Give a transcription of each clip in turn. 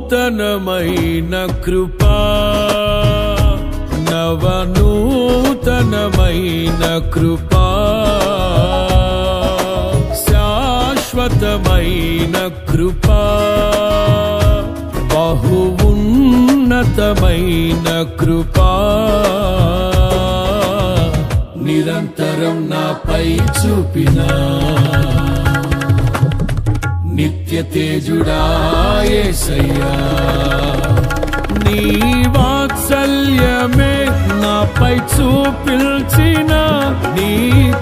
నూతనమైన కృపా, నవనూతనమైన కృపా, శాశ్వతమైన కృపా, బహు ఉన్నతమైన కృపా, నిరంతరం నాపై చూపినా నిత్య తేజుడా యేసయ్యా. నీ వాత్సల్యమే నాపై చూపిల్చిన, నీ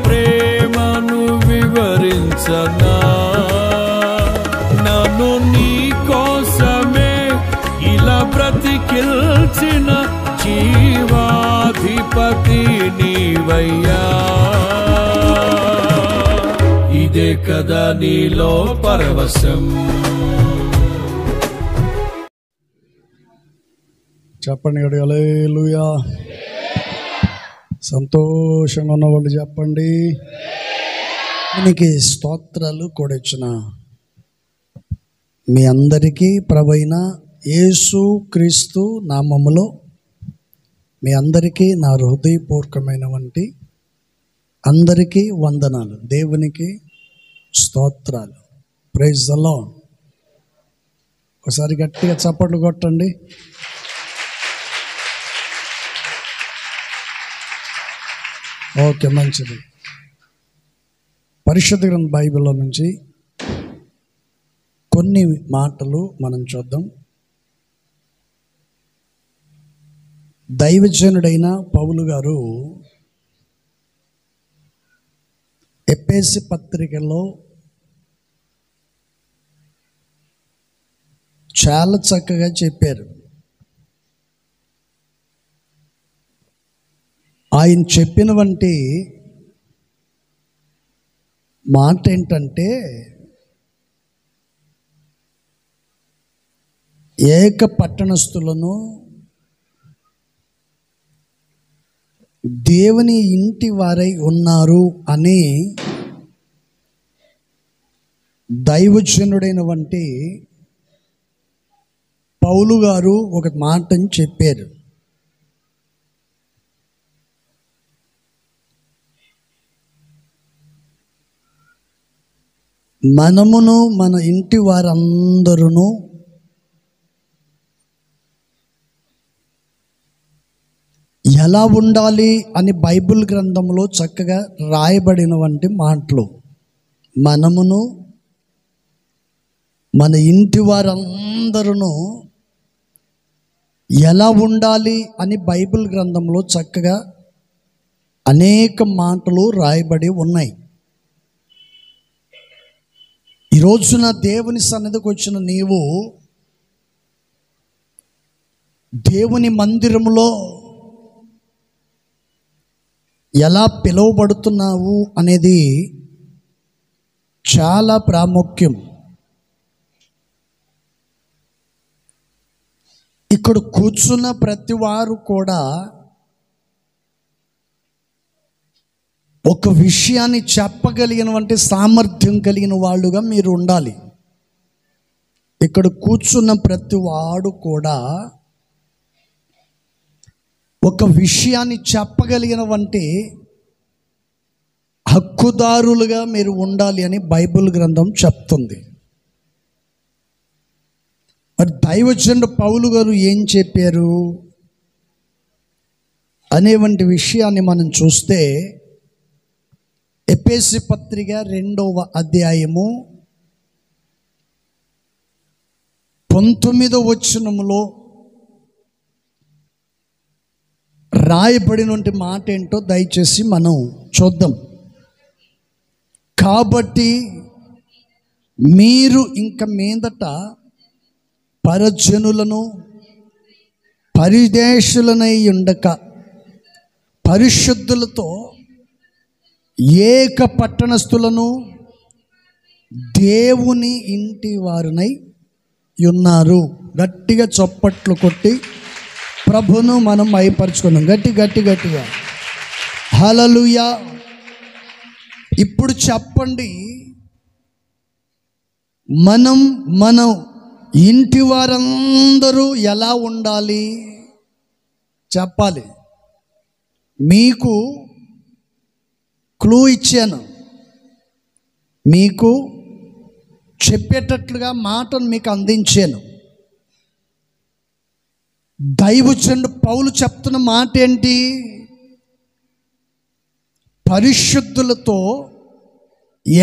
ప్రేమను వివరించనా, నన్ను నీ కోసమే ఇలా బ్రతికిల్చిన జీవాధిపతి నీవయ్యా. ఇదే కదా నీలో పరవశం. చెప్పండి హల్లెలూయా. సంతోషంగా ఉన్నవాళ్ళు చెప్పండి. నీకు స్తోత్రాలు కూడొచ్చిన మీ అందరికీ ప్రభువైన యేసు క్రీస్తు నామములో మీ అందరికీ నా హృదయపూర్వకమైనటువంటి అందరికీ వందనాలు, దేవునికి స్తోత్రాలు. Praise the lord. ఒకసారి గట్టిగా చప్పట్లు కొట్టండి. ఓకే, మంచిది. పరిశుద్ధ గ్రంథ బైబిల్లో నుంచి కొన్ని మాటలు మనం చూద్దాం. దైవజనుడైన పౌలు గారు ఎఫెసీ పత్రికలో చాలా చక్కగా చెప్పారు. ఆయన చెప్పినవంటి మాట ఏంటంటే, ఏక పట్టణస్థులను దేవుని ఇంటి వారై ఉన్నారు అని దైవజనుడైన వంటి పౌలు గారు ఒక మాటని చెప్పారు. మనమును మన ఇంటి వారందరూ ఎలా ఉండాలి అని బైబిల్ గ్రంథంలో చక్కగా రాయబడినటువంటి మాటలు. మనమును మన ఇంటి వారందరూ ఎలా ఉండాలి అని బైబిల్ గ్రంథంలో చక్కగా అనేక మాటలు రాయబడి ఉన్నాయి. ఈ రోజున దేవుని సన్నిధికి వచ్చిన నీవు దేవుని మందిరములో ఎలా పిలువబడుతున్నావు అనేది చాలా ప్రాముఖ్యం. ఇక్కడ కూర్చున్న ప్రతి వారు కూడా ఒక విషయాన్ని చెప్పగలిగినటువంటి సామర్థ్యం కలిగిన వాళ్ళుగా మీరు ఉండాలి. ఇక్కడ కూర్చున్న ప్రతి వాడు కూడా ఒక విషయాన్ని చెప్పగలిగినటువంటి హక్కుదారులుగా మీరు ఉండాలి అని బైబిల్ గ్రంథం చెప్తుంది. మరి దైవజనుడు పౌలు గారు ఏం చెప్పారు అనేటువంటి విషయాన్ని మనం చూస్తే, ఎఫెసీ పత్రిక 2వ అధ్యాయము 19వ వచనములో రాయబడినటువంటి మాట ఏంటో దయచేసి మనం చూద్దాం. కాబట్టి మీరు ఇంక మీదట పరజనులను పరిదేశులనై ఉండక పరిశుద్ధులతో ఏక పట్టణస్థులను దేవుని ఇంటి వారునై ఉన్నారు. గట్టిగా చప్పట్లు కొట్టి ప్రభును మనం మైపరుచుకున్నాం. గట్టిగా హల్లెలూయా. ఇప్పుడు చెప్పండి, మనం ఇంటి వారందరూ ఎలా ఉండాలి చెప్పాలి. మీకు క్లూ ఇచ్చాను, మీకు చెప్పేటట్లుగా మాటను మీకు అందించాను. దైవజనుడు పౌలు చెప్తున్న మాట ఏంటి? పరిశుద్ధులతో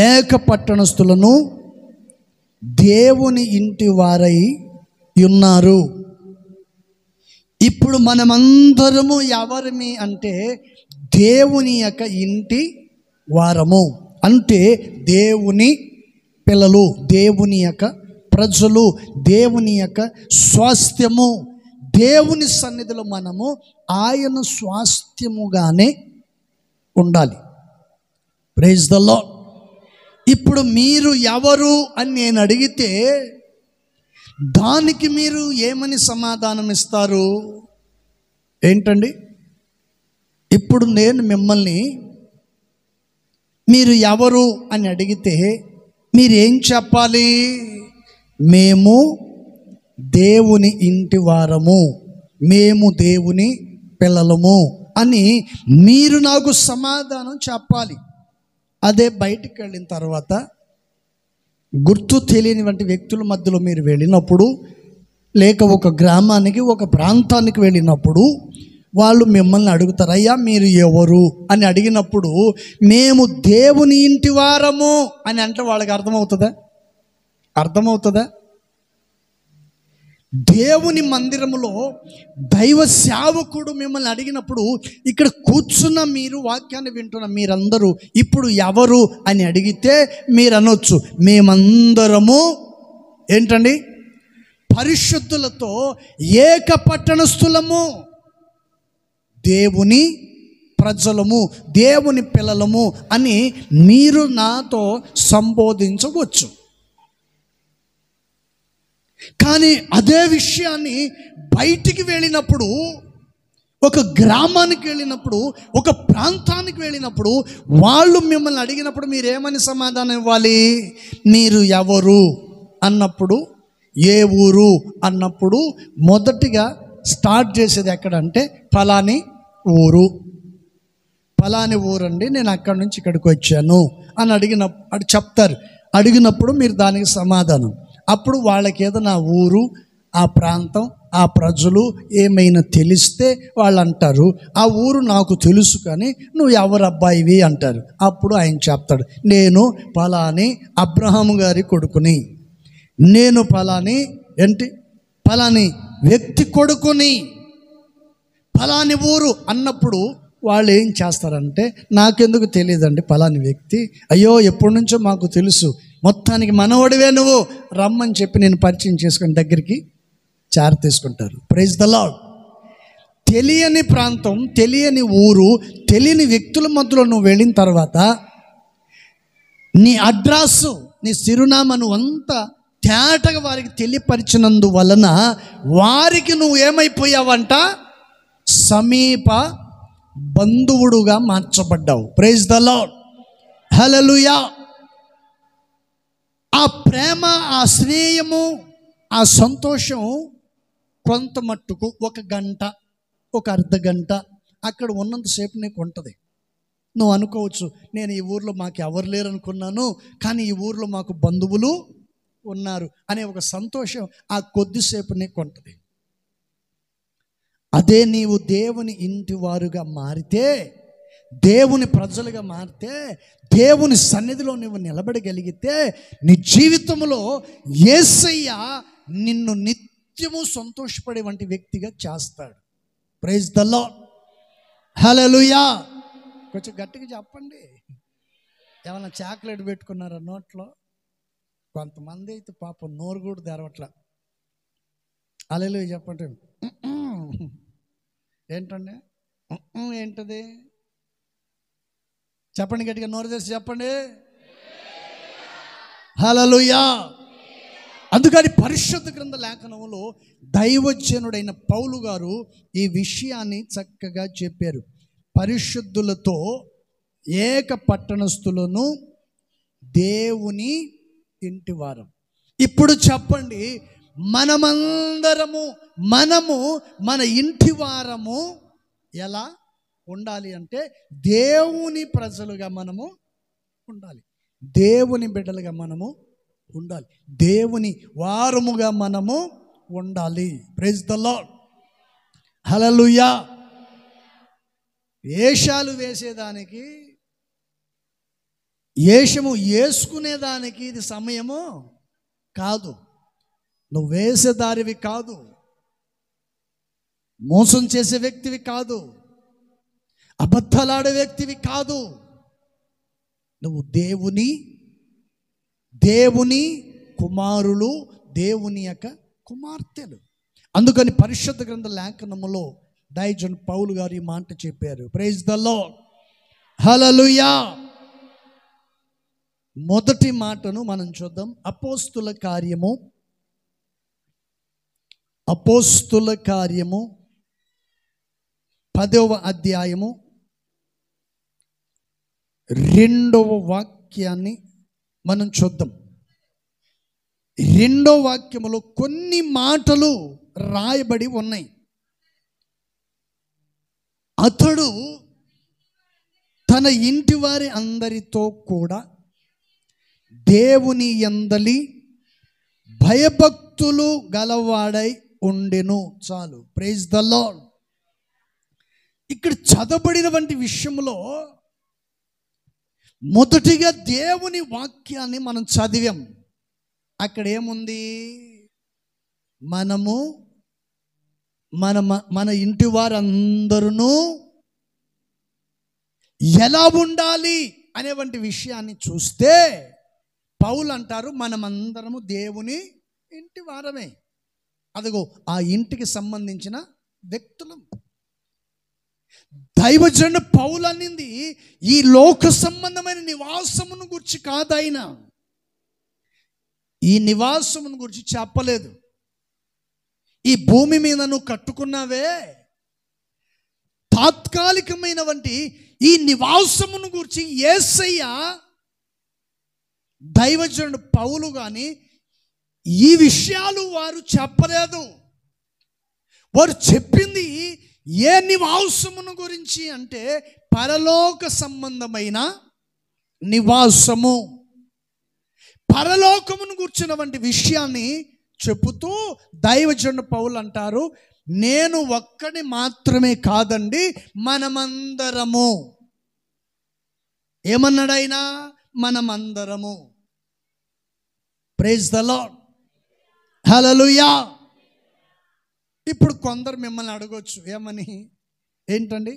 ఏక పట్టణస్థులను దేవుని ఇంటి వారై ఉన్నారు. ఇప్పుడు మనమందరము ఎవరిమి అంటే దేవుని యొక్క ఇంటి వారము, అంటే దేవుని పిల్లలు, దేవుని యొక్క ప్రజలు, దేవుని యొక్క స్వాస్థ్యము. దేవుని సన్నిధిలో మనము ఆయన స్వాస్థ్యముగానే ఉండాలి. Praise the lord. ఇప్పుడు మీరు ఎవరు అని నేను అడిగితే దానికి మీరు ఏమని సమాధానం ఇస్తారు? ఏంటండి? ఇప్పుడు నేను మిమ్మల్ని మీరు ఎవరు అని అడిగితే మీరేం చెప్పాలి? మేము దేవుని ఇంటి వారము, మేము దేవుని పిల్లలము అని మీరు నాకు సమాధానం చెప్పాలి. అదే బయటికి వెళ్ళిన తర్వాత గుర్తు తెలియని వంటి వ్యక్తుల మధ్యలో మీరు వెళ్ళినప్పుడు, లేక ఒక గ్రామానికి ఒక ప్రాంతానికి వెళ్ళినప్పుడు వాళ్ళు మిమ్మల్ని అడుగుతారు, అయ్యా మీరు ఎవరు అని అడిగినప్పుడు మేము దేవుని ఇంటి వారము అని అంటే వాళ్ళకి అర్థమవుతుందా? అర్థమవుతుందా? దేవుని మందిరములో దైవ సేవకుడు మిమ్మల్ని అడిగినప్పుడు ఇక్కడ కూర్చున్న మీరు, వాక్యాన్ని వింటున్న మీరందరూ ఇప్పుడు ఎవరు అని అడిగితే మీరు అనొచ్చు, మేమందరము ఏంటండి? పరిశుద్ధులతో ఏక పట్టణస్థులము, దేవుని ప్రజలము, దేవుని పిల్లలము అని మీరు నాతో సంబోధించవచ్చు. కానీ అదే విషయాన్ని బయటికి వెళ్ళినప్పుడు, ఒక గ్రామానికి వెళ్ళినప్పుడు, ఒక ప్రాంతానికి వెళ్ళినప్పుడు వాళ్ళు మిమ్మల్ని అడిగినప్పుడు మీరేమని సమాధానం ఇవ్వాలి? మీరు ఎవరు అన్నప్పుడు, ఏ ఊరు అన్నప్పుడు మొదటిగా స్టార్ట్ చేసేది ఎక్కడంటే ఫలాని ఊరు, ఫలాని ఊరండి, నేను అక్కడి నుంచి ఇక్కడికి వచ్చాను అని అడిగినప్పుడు చెప్తారు. అడిగినప్పుడు మీరు దానికి సమాధానం, అప్పుడు వాళ్ళకి ఏదైనా ఊరు, ఆ ప్రాంతం, ఆ ప్రజలు ఏమైనా తెలిస్తే వాళ్ళు అంటారు, ఆ ఊరు నాకు తెలుసు కానీ నువ్వు ఎవరు అబ్బాయివి అంటారు. అప్పుడు ఆయన చెప్తాడు, నేను ఫలాని అబ్రహాము గారి కొడుకుని, నేను ఫలాని ఫలాని వ్యక్తి కొడుకుని, ఫలాని ఊరు అన్నప్పుడు వాళ్ళు ఏం చేస్తారంటే, నాకెందుకు తెలియదండి ఫలాని వ్యక్తి, అయ్యో ఎప్పటి నుంచో మాకు తెలుసు, మొత్తానికి మనవడివే నువ్వు, రమ్మని చెప్పి నేను పరిచయం చేసుకుని దగ్గరికి చారు తీసుకుంటారు. Praise the lord. తెలియని ప్రాంతం, తెలియని ఊరు, తెలియని వ్యక్తుల మధ్యలో నువ్వు వెళ్ళిన తర్వాత నీ అడ్రస్సు, నీ చిరునామాను అంతా తేటగా వారికి తెలియపరిచినందువలన వారికి నువ్వు ఏమైపోయావంట? సమీప బంధువుడుగా మార్చబడ్డావు. Praise the Lord. హల్లెలూయా. ఆ ప్రేమ, ఆ స్నేహము, ఆ సంతోషం కొంత మట్టుకు ఒక గంట, ఒక అర్ధ గంట అక్కడ ఉన్నంతసేపు నీకు ఉంటుంది. నువ్వు అనుకోవచ్చు, నేను ఈ ఊర్లో మాకు ఎవరు లేరు అనుకున్నాను, కానీ ఈ ఊర్లో మాకు బంధువులు ఉన్నారు అనే ఒక సంతోషం ఆ కొద్దిసేపు నీకు ఉంటుంది. అదే నీవు దేవుని ఇంటి వారుగా మారితే, దేవుని ప్రజలుగా మారితే, దేవుని సన్నిధిలో నువ్వు నిలబడగలిగితే నీ జీవితంలో యేసయ్య నిన్ను నిత్యము సంతోషపడే వంటి వ్యక్తిగా చేస్తాడు. Praise the Lord. హల్లెలూయా. కొంచెం గట్టిగా చెప్పండి. ఏమన్నా చాక్లెట్ పెట్టుకున్నారా నోట్లో? కొంతమంది అయితే పాపం నోరు కూడా తెరవట్లా. హల్లెలూయా చెప్పండి. ఏంటండి? ఏంటది? చెప్పండి గట్టిగా, నోరు తెరిచి చెప్పండి. హల్లెలూయా. అందుకని పరిశుద్ధ గ్రంథ లేఖనంలో దైవజనుడైన పౌలు గారు ఈ విషయాన్ని చక్కగా చెప్పారు. పరిశుద్ధులతో ఏక పట్టణస్థులను దేవుని ఇంటి వారం. ఇప్పుడు చెప్పండి, మనము మన ఇంటి వారము ఎలా ఉండాలి అంటే దేవుని ప్రజలుగా మనము ఉండాలి, దేవుని బిడ్డలుగా మనము ఉండాలి, దేవుని వారముగా మనము ఉండాలి. Praise the Lord. హల్లెలూయా. వేషాలు వేసేదానికి, వేషము వేసుకునేదానికి ఇది సమయము కాదు. నువ్వు వేసేదారివి కాదు, మోసం చేసే వ్యక్తివి కాదు, అబద్ధాలాడే వ్యక్తివి కాదు. నువ్వు దేవుని కుమారులు, దేవుని యొక్క కుమార్తెలు. అందుకని పరిశుద్ధ గ్రంథ లేఖనములో దైవజనుడు పౌలు గారు ఈ మాట చెప్పారు. Praise the Lord. హల్లెలూయా. మొదటి మాటను మనం చూద్దాం. అపోస్తుల కార్యము 10వ అధ్యాయము 2వ వాక్యాన్ని మనం చూద్దాం. 2వ వాక్యములో కొన్ని మాటలు రాయబడి ఉన్నాయి. అతడు తన ఇంటి వారి అందరితో కూడా దేవుని యందలి భయభక్తులు గలవాడై ఉండెను. చాలు. Praise the lord. ఇక్కడ చదవబడినటువంటి విషయంలో మొదటిగా దేవుని వాక్యాన్ని మనం చదివాం. అక్కడ ఏముంది? మన ఇంటి వారందరూ ఎలా ఉండాలి అనేటువంటి విషయాన్ని చూస్తే పౌలు అంటారు, మనమందరము దేవుని ఇంటి వారమే. అదిగో ఆ ఇంటికి సంబంధించిన వ్యక్తులం. దైవజనుడు పౌలు అనింది ఈ లోక సంబంధమైన నివాసమును గురించి కాదాయన. ఈ నివాసమును గురించి చెప్పలేదు. ఈ భూమి మీద నువ్వు కట్టుకున్నావే తాత్కాలికమైన వంటి ఈ నివాసమును గురించి యేసయ్య దైవజనుడు పౌలు కానీ ఈ విషయాలు వారు చెప్పలేదు. వారు చెప్పింది ఏ నివాసమును గురించి అంటే పరలోక సంబంధమైన నివాసము, పరలోకమును గుర్చిన వంటి విషయాన్ని చెబుతూ దైవజనుడు పౌలు అంటారు, నేను ఒక్కడి మాత్రమే కాదండి, మనమందరము. ఏమన్నాడైనా? మనమందరము. Praise the Lord. హల్లెలూయా. ఇప్పుడు కొందరు మిమ్మల్ని అడగొచ్చు, ఏమని? ఏంటండి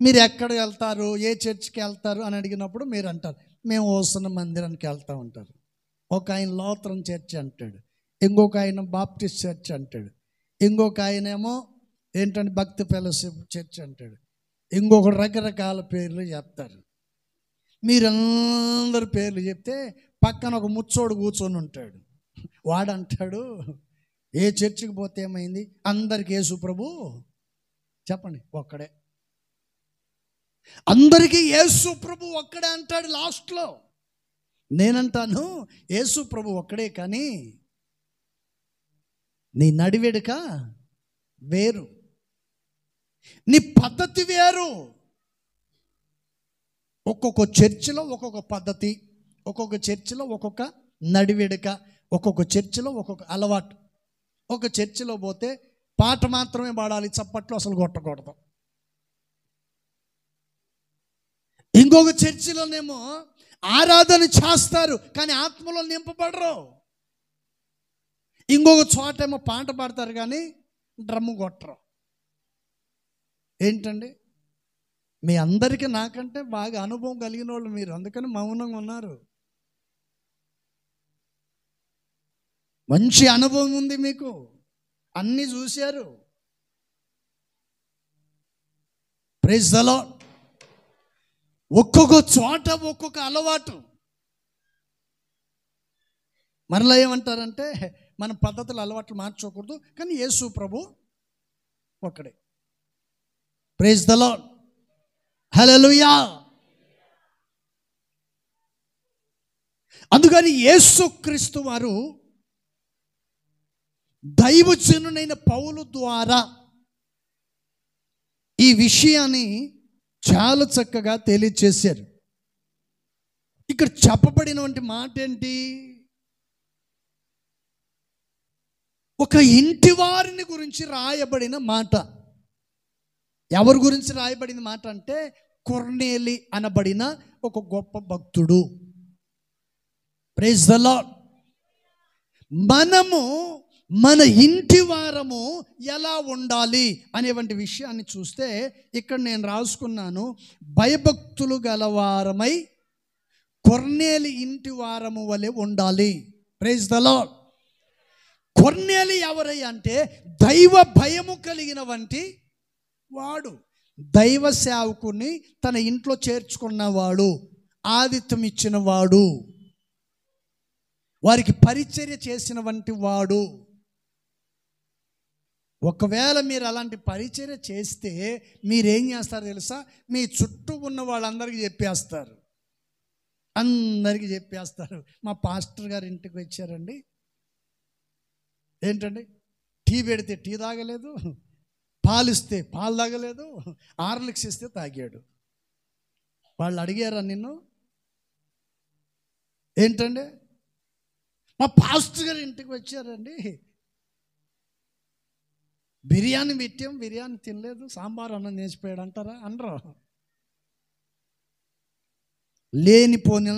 మీరు ఎక్కడికి వెళ్తారు, ఏ చర్చికి వెళ్తారు అని అడిగినప్పుడు మీరు అంటారు, మేము ఓసన మందిరానికి వెళ్తూ ఉంటారు. ఒక ఆయన లోత్రన్ చర్చ్ అంటాడు, ఇంకొక ఆయన బాప్టిస్ట్ చర్చ్ అంటాడు, ఇంకొక ఆయన ఏమో ఏంటంటే భక్తి ఫెలోషిప్ చర్చ్ అంటాడు, ఇంకొక రకరకాల పేర్లు చెప్తారు. మీరందరు పేర్లు చెప్తే పక్కన ఒక ముచ్చోడు కూర్చొని ఉంటాడు. వాడంటాడు, ఏ చర్చికి పోతే ఏమైంది, అందరికీ యేసు ప్రభు చెప్పండి ఒక్కడే, అందరికీ యేసు ప్రభు ఒక్కడే అంటాడు లాస్ట్లో. నేనంటాను యేసు ప్రభు ఒక్కడే, కానీ నీ నడివెడుక వేరు, నీ పద్ధతి వేరు. ఒక్కొక్క చర్చిలో ఒక్కొక్క పద్ధతి, ఒక్కొక్క చర్చిలో ఒక్కొక్క నడివెడుక, ఒక్కొక్క చర్చిలో ఒక్కొక్క అలవాటు. ఒక చర్చిలో పోతే పాట మాత్రమే పాడాలి, చప్పట్లు అసలు కొట్టకూడదు. ఇంకొక చర్చిలోనేమో ఆరాధన చేస్తారు కానీ ఆత్మలో నింపబడరు. ఇంకొక చోటేమో పాట పాడతారు కానీ డ్రమ్ము కొట్టరు. ఏంటండి? మీ అందరికీ నాకంటే బాగా అనుభవం కలిగిన వాళ్ళు మీరు, అందుకని మౌనంగా ఉన్నారు. మంచి అనుభవం ఉంది మీకు, అన్నీ చూశారు. Praise the lord. ఒక్కొక్క చోట ఒక్కొక్క అలవాటు. మరలా ఏమంటారంటే మన పద్ధతులు అలవాట్లు మార్చుకోకూడదు, కానీ యేసు ప్రభు ఒక్కడే. Praise the Lord. హల్లెలూయా. అందుకని యేసుక్రీస్తు వారు దైవజనునైన పౌలు ద్వారా ఈ విషయాన్ని చాలా చక్కగా తెలియచేశారు. ఇక్కడ చెప్పబడినటువంటి మాట ఏంటి? ఒక ఇంటి వారిని గురించి రాయబడిన మాట. ఎవరి గురించి రాయబడిన మాట అంటే కొర్నేలి అనబడిన ఒక గొప్ప భక్తుడు. Praise the lord. మనము మన ఇంటి వారము ఎలా ఉండాలి అనేటువంటి విషయాన్ని చూస్తే ఇక్కడ నేను రాసుకున్నాను, భయభక్తులు గలవారమై కొర్నేలి ఇంటి వారము వలె ఉండాలి. Praise the lord. కొర్నేలి ఎవరై అంటే దైవ భయము కలిగిన వంటి వాడు, దైవ సేవకుని తన ఇంట్లో చేర్చుకున్నవాడు, ఆతిథ్యం ఇచ్చిన వాడు, వారికి పరిచర్య చేసిన వంటి వాడు. ఒకవేళ మీరు అలాంటి పరిచర్య చేస్తే మీరేం చేస్తారు తెలుసా? మీ చుట్టూ ఉన్న వాళ్ళందరికీ చెప్పేస్తారు, అందరికీ చెప్పేస్తారు. మా పాస్టర్ గారు ఇంటికి వచ్చారండి, ఏంటండి టీ పెడితే టీ తాగలేదు, పాలు ఇస్తే పాలు తాగలేదు, హార్లిక్స్ ఇస్తే తాగాడు. వాళ్ళు అడిగారా నిన్ను? ఏంటండి మా పాస్టర్ గారు ఇంటికి వచ్చారండి, బిర్యానీ పెట్టాం, బిర్యానీ తినలేదు, సాంబార్ అన్నం నేసిపోయాడు అంటారా? అనరు. లేనిపోని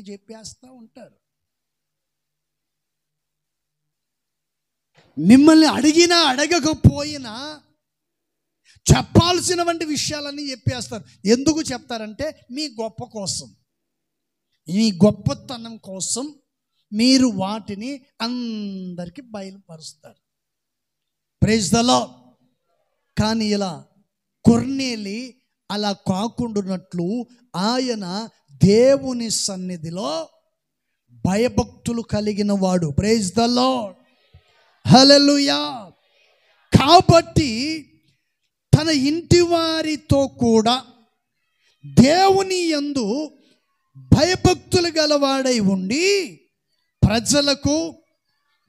చెప్పేస్తూ ఉంటారు. మిమ్మల్ని అడిగినా అడగకపోయినా చెప్పాల్సినటువంటి విషయాలన్నీ చెప్పేస్తారు. ఎందుకు చెప్తారంటే మీ గొప్ప కోసం, మీ గొప్పతనం కోసం మీరు వాటిని అందరికీ బయలుపరుస్తారు. Praise the lord. కానీ ఇలా కొర్నేలి అలా కాకుండానట్లు ఆయన దేవుని సన్నిధిలో భయభక్తులు కలిగిన వాడు. Praise the Lord. హల్లెలూయా. కాబట్టి తన ఇంటి వారితో కూడా దేవుని యందు భయభక్తులు గలవాడై ఉండి ప్రజలకు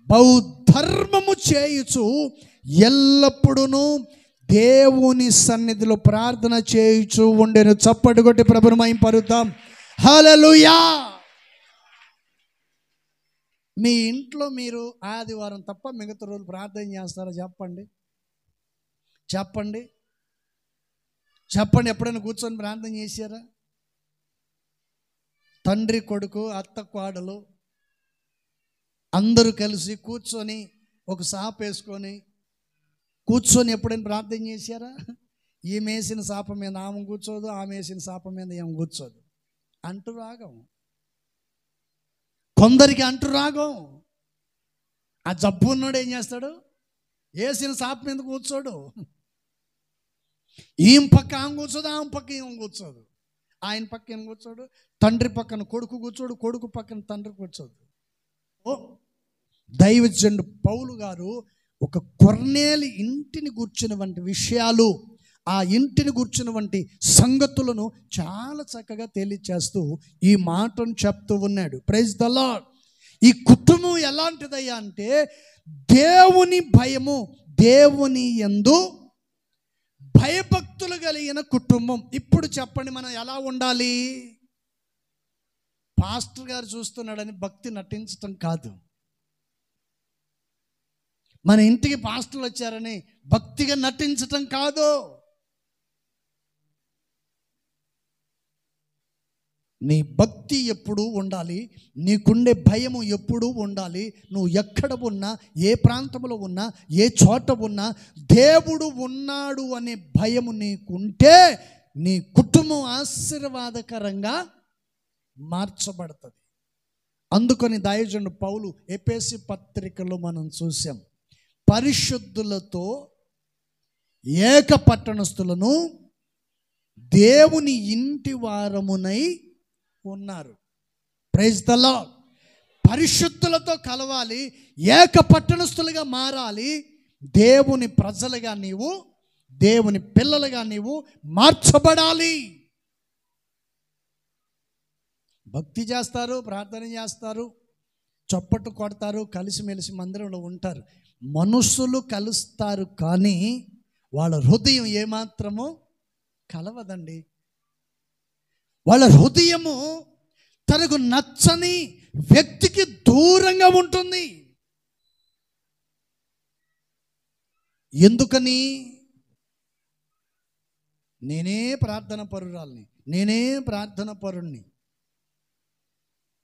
బౌద్ధర్మము చేయుచు ఎల్లప్పుడూ దేవుని సన్నిధిలో ప్రార్థన చేయుచు ఉండెను. చప్పటి కొట్టి ప్రభువును మహిమపరుద్దాం. హల్లెలూయా. మీ ఇంట్లో మీరు ఆదివారం తప్ప మిగతా రోజులు ప్రార్థన చేస్తారా? చెప్పండి, చెప్పండి, చెప్పండి. ఎప్పుడైనా కూర్చొని ప్రార్థన చేశారా? తండ్రి కొడుకు అత్త కోడలు అందరూ కలిసి కూర్చొని ఒక సాప వేసుకొని కూర్చొని ఎప్పుడైనా ప్రార్థన చేశారా? ఈమె వేసిన సాప మీద ఆమె కూర్చోదు, ఆమె వేసిన సాప మీద ఏమి కూర్చోదు. అంటూ రాగం. కొందరికి అంటూ రాగం. ఆ జబ్బు ఉన్నాడు ఏం చేస్తాడు? వేసిన సాప మీద కూర్చోడు. ఈమె పక్క ఆమె కూర్చోదు, ఆమె పక్క ఈమె కూర్చోదు, ఆయన పక్క ఈయన కూర్చోడు, తండ్రి పక్కన కొడుకు కూర్చోడు, కొడుకు పక్కన తండ్రి కూర్చోదు. దైవజనుడు పౌలు గారు ఒక కొర్నేలి ఇంటిని గూర్చినటువంటి విషయాలు, ఆ ఇంటిని గూర్చినటువంటి సంగతులను చాలా చక్కగా తెలియచేస్తూ ఈ మాటను చెప్తూ ఉన్నాడు. Praise the lord. ఈ కుటుంబం ఎలాంటిదయ్యా అంటే దేవుని భయము, దేవుని యందు భయభక్తులు కలిగిన కుటుంబం. ఇప్పుడు చెప్పండి, మనం ఎలా ఉండాలి? పాస్టర్ గారు చూస్తున్నాడని భక్తి నటించటం కాదు, మన ఇంటికి పాస్టర్లు వచ్చారని భక్తిగా నటించటం కాదు. నీ భక్తి ఎప్పుడూ ఉండాలి, నీకుండే భయము ఎప్పుడూ ఉండాలి. నువ్వు ఎక్కడ ఉన్నా, ఏ ప్రాంతంలో ఉన్నా, ఏ చోట ఉన్నా దేవుడు ఉన్నాడు అనే భయము నీకుంటే నీ కుటుంబం ఆశీర్వాదకరంగా మార్చబడుతుంది. అందుకని దైవజనుడు పౌలు ఎఫెసీ పత్రికలో మనం చూసాం, పరిశుద్ధులతో ఏక పట్టణస్థులను దేవుని ఇంటి వారమునై ఉన్నారు. Praise the Lord. పరిశుద్ధులతో కలవాలి, ఏక పట్టణస్థులుగా మారాలి. దేవుని ప్రజలుగా నీవు, దేవుని పిల్లలుగా నీవు మార్చబడాలి. భక్తి చేస్తారు, ప్రార్థన చేస్తారు, చప్పట్టు కొడతారు, కలిసిమెలిసి మందిరంలో ఉంటారు. మనుషులు కలుస్తారు కానీ వాళ్ళ హృదయం ఏమాత్రమో కలవదండి. వాళ్ళ హృదయము తనకు నచ్చని వ్యక్తికి దూరంగా ఉంటుంది. ఎందుకని? నేనే ప్రార్థన పరురాల్ని, నేనే ప్రార్థన పరుణ్ణి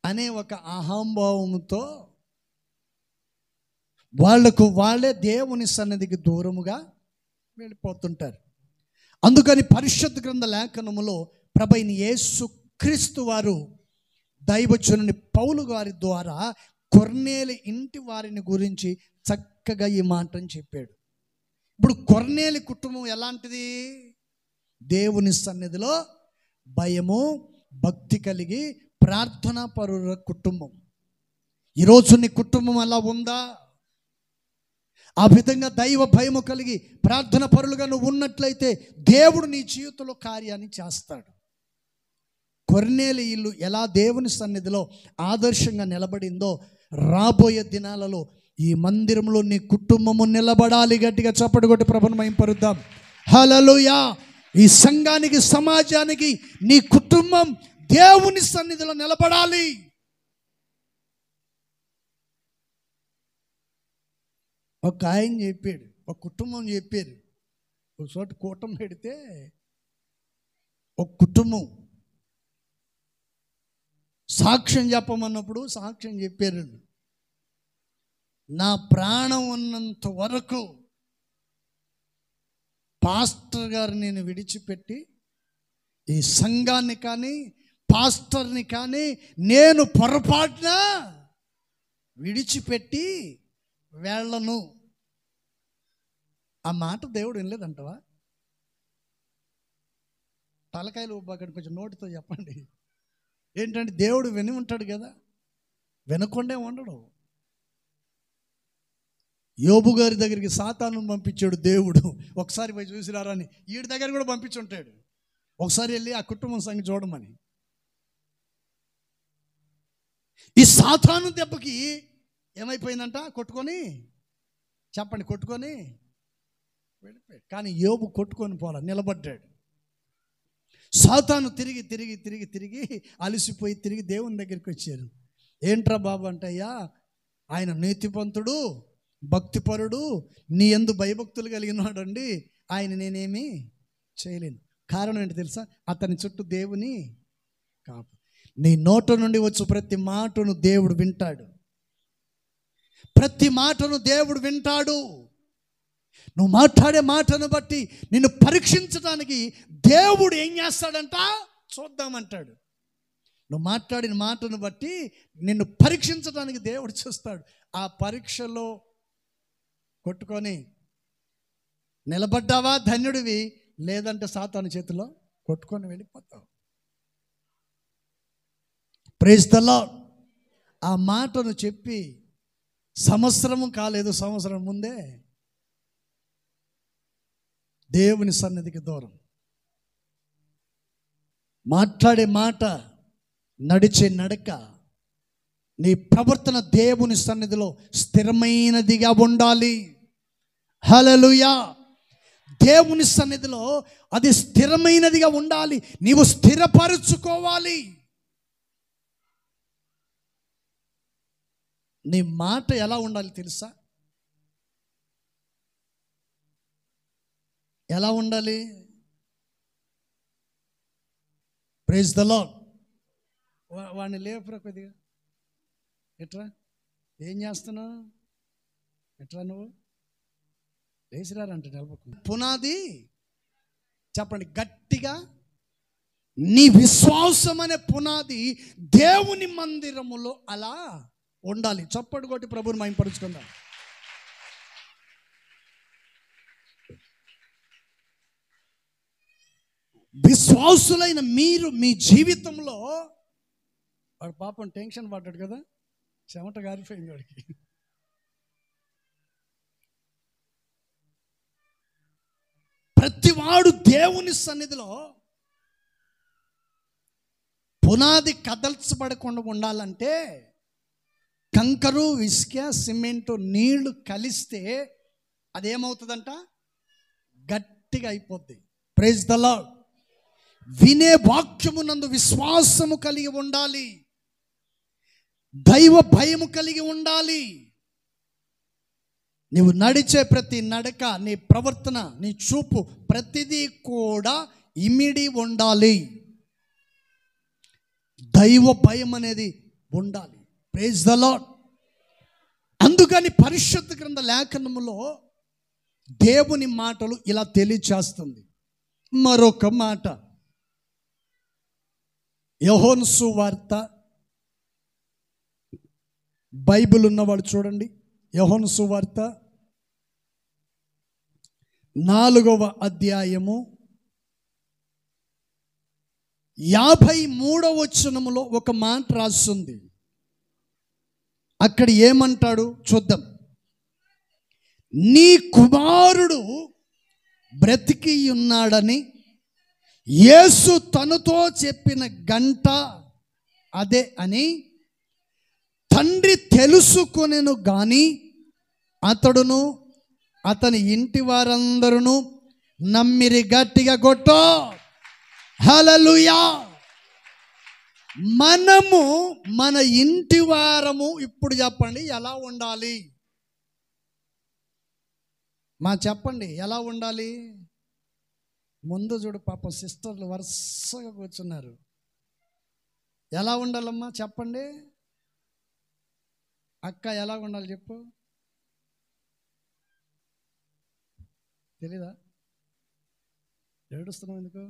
అనే ఒక అహంభావంతో వాళ్లకు వాళ్ళే దేవుని సన్నిధికి దూరముగా వెళ్ళిపోతుంటారు. అందుకని పరిశుద్ధ గ్రంథ లేఖనములో ప్రభువైన యేసు క్రీస్తు వారు దైవజనుని పౌలు గారి ద్వారా కొర్నేలి ఇంటి వారిని గురించి చక్కగా ఈ మాటను చెప్పాడు. ఇప్పుడు కొర్నేలి కుటుంబం ఎలాంటిది? దేవుని సన్నిధిలో భయము, భక్తి కలిగి ప్రార్థనా పరుల కుటుంబం. ఈరోజు నీ కుటుంబం అలా ఉందా? ఆ విధంగా దైవ భయము కలిగి ప్రార్థన పరులుగా నువ్వు ఉన్నట్లయితే దేవుడు నీ జీవితంలో కార్యాన్ని చేస్తాడు. కొర్నేలి ఇల్లు ఎలా దేవుని సన్నిధిలో ఆదర్శంగా నిలబడిందో రాబోయే దినాలలో ఈ మందిరంలో నీ కుటుంబము నిలబడాలి. గట్టిగా చప్పటి కొట్టి ప్రభువును మహింపరుద్దాం. హల్లెలూయా. ఈ సంఘానికి, సమాజానికి నీ కుటుంబం దేవుని సన్నిధిలో నిలబడాలి. ఒక ఆయన చెప్పాడు, ఒక కుటుంబం చెప్పారు. ఒక చోట కూటం పెడితే ఒక కుటుంబం సాక్ష్యం చెప్పమన్నప్పుడు సాక్ష్యం చెప్పారు. నా ప్రాణం ఉన్నంత వరకు పాస్టర్ గారు నేను విడిచిపెట్టి ఈ సంఘాన్ని కానీ పాస్టర్ని కానీ నేను పొరపాటున విడిచిపెట్టి వెళ్ళను. ఆ మాట దేవుడు వినలేదంటవా? తలకాయలు అక్కడ కొంచెం నోటితో చెప్పండి. ఏంటంటే దేవుడు విని ఉంటాడు కదా, వినకుండా ఉండడు. యోబు గారి దగ్గరికి సాతాను పంపించాడు దేవుడు. ఒకసారి పోయి చూసిరారని వీడి దగ్గర కూడా పంపించుంటాడు. ఒకసారి వెళ్ళి ఆ కుటుంబం సంగతి చూడమని. ఈ సాతాను దెబ్బకి ఏమైపోయిందంట? కొట్టుకొని చెప్పండి, కొట్టుకొని వెళ్ళిపోయాడు. కానీ యోబు కొట్టుకొని పోలా, నిలబడ్డాడు. సాతాను తిరిగి తిరిగి తిరిగి తిరిగి అలసిపోయి తిరిగి దేవుని దగ్గరికి వచ్చారు. ఏంట్రా బాబు అంటే, అయ్యా ఆయన నీతిపంతుడు, భక్తిపరుడు, నీ యందు భయభక్తులు కలిగినాడు అండి, ఆయన నేనేమి చేయలేను. కారణం ఏంటి తెలుసా? అతని చుట్టూ దేవుని కాపు. నీ నోట నుండి వచ్చు ప్రతి మాటను దేవుడు వింటాడు. ప్రతి మాటను దేవుడు వింటాడు. నువ్వు మాట్లాడే మాటను బట్టి నిన్ను పరీక్షించడానికి దేవుడు ఏం చేస్తాడంట? చూద్దామంటాడు. నువ్వు మాట్లాడిన మాటను బట్టి నిన్ను పరీక్షించడానికి దేవుడు చూస్తాడు. ఆ పరీక్షలో కొట్టుకొని నిలబడ్డావా ధన్యుడివి, లేదంటే సాతాను చేతిలో కొట్టుకొని వెళ్ళిపోతావు. Praise the lord. ఆ మాటను చెప్పి సంవత్సరము కాలేదు, సంవత్సరం ముందే దేవుని సన్నిధికి దూరం. మాట్లాడే మాట, నడిచే నడక, నీ ప్రవర్తన దేవుని సన్నిధిలో స్థిరమైనదిగా ఉండాలి. హల్లెలూయా. దేవుని సన్నిధిలో అది స్థిరమైనదిగా ఉండాలి. నీవు స్థిరపరుచుకోవాలి. నీ మాట ఎలా ఉండాలి తెలుసా? ఎలా ఉండాలి? Praise the lord. వాడిని లేపురా కొద్దిగా. ఎట్రా, ఏం చేస్తున్నావు? ఎట్రా నువ్వు లేచిరారంటే నిలబకు. పునాది చెప్పండి గట్టిగా. నీ విశ్వాసం అనే పునాది దేవుని మందిరములో అలా ఉండాలి. చప్పటి కొట్టి ప్రభువుని మహిమపరుచుకుందాం. విశ్వాసులైన మీరు మీ జీవితంలో, వాడు పాపం టెన్షన్ పడ్డాడు కదా, చెమట గారిపోయింది వాడికి. ప్రతివాడు దేవుని సన్నిధిలో పునాది కదల్చబడకుండా ఉండాలంటే కంకరు, ఇసుక, సిమెంటు, నీళ్లు కలిస్తే అదేమవుతుందంట? గట్టిగా అయిపోద్ది. Praise the lord. వినే వాక్యమునందు విశ్వాసము కలిగి ఉండాలి, దైవ భయము కలిగి ఉండాలి. నీవు నడిచే ప్రతి నడక, నీ ప్రవర్తన, నీ చూపు ప్రతిదీ కూడా ఇమిడి ఉండాలి. దైవ భయం అనేది ఉండాలి. Praise the lord. అందుకని పరిశుద్ధ గ్రంథ లేఖనములో దేవుని మాటలు ఇలా తెలియచేస్తుంది. మరొక మాట, యోహాను సువార్త, బైబిల్ ఉన్నవాడు చూడండి, యోహాను సువార్త 4వ అధ్యాయము 53వ వచనములో ఒక మాట రాస్తుంది. అక్కడ ఏమంటాడు చూద్దాం. నీ కుమారుడు బ్రతికి ఉన్నాడని యేసు తనతో చెప్పిన గంట అదే అని తండ్రి తెలుసుకొనెను గాని అతడును అతని ఇంటి వారందరూ నమ్మిరి. గట్టిగా కొట్టో హల్లెలూయా. మనము మన ఇంటి వారము ఇప్పుడు చెప్పండి ఎలా ఉండాలి? చెప్పండి ఎలా ఉండాలి? ముందు చూడు, పాపం సిస్టర్లు వరుసగా కూర్చున్నారు. ఎలా ఉండాలమ్మా చెప్పండి. అక్క ఎలా ఉండాలి చెప్పు. తెలీదా? ఏడుస్తున్నావు ఎందుకు?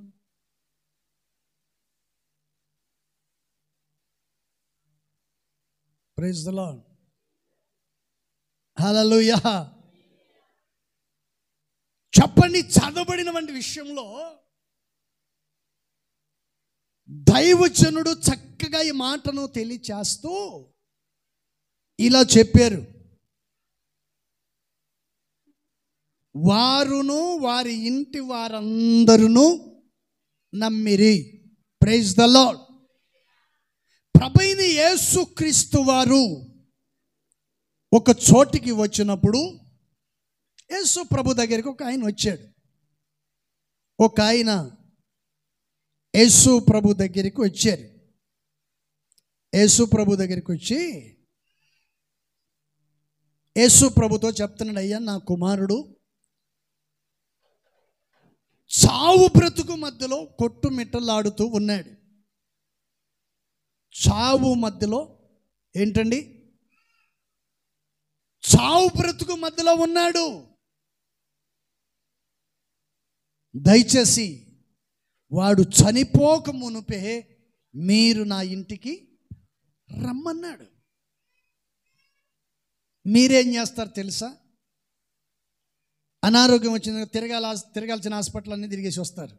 Praise the Lord. హల్లెలూయా. చెప్పండి. చదవబడినటువంటి విషయంలో దైవజనుడు చక్కగా ఈ మాటను తెలియచేస్తూ ఇలా చెప్పారు. వారును వారి ఇంటి వారందరూ నమ్మిరి. Praise the lord. ప్రభువైన యేసుక్రీస్తు వారు ఒక చోటికి వచ్చినప్పుడు యేసు ప్రభు దగ్గరికి ఒక ఆయన వచ్చాడు. ఒక ఆయన యేసు ప్రభు దగ్గరికి వచ్చారు. యేసు ప్రభు దగ్గరికి వచ్చి యేసు ప్రభుతో చెప్తున్నాడు, అయ్యా నా కుమారుడు చావు బ్రతుకు మధ్యలో కొట్టుమిట్టలాడుతూ ఉన్నాడు. చావు మధ్యలో ఏంటండి? చావు బ్రతుకు మధ్యలో ఉన్నాడు. దయచేసి వాడు చనిపోక మునుపే మీరు నా ఇంటికి రమ్మన్నాడు. మీరేం చేస్తారు తెలుసా? అనారోగ్యం వచ్చిన తిరగాల్సిన హాస్పిటల్ అన్నీ తిరిగేసి వస్తారు.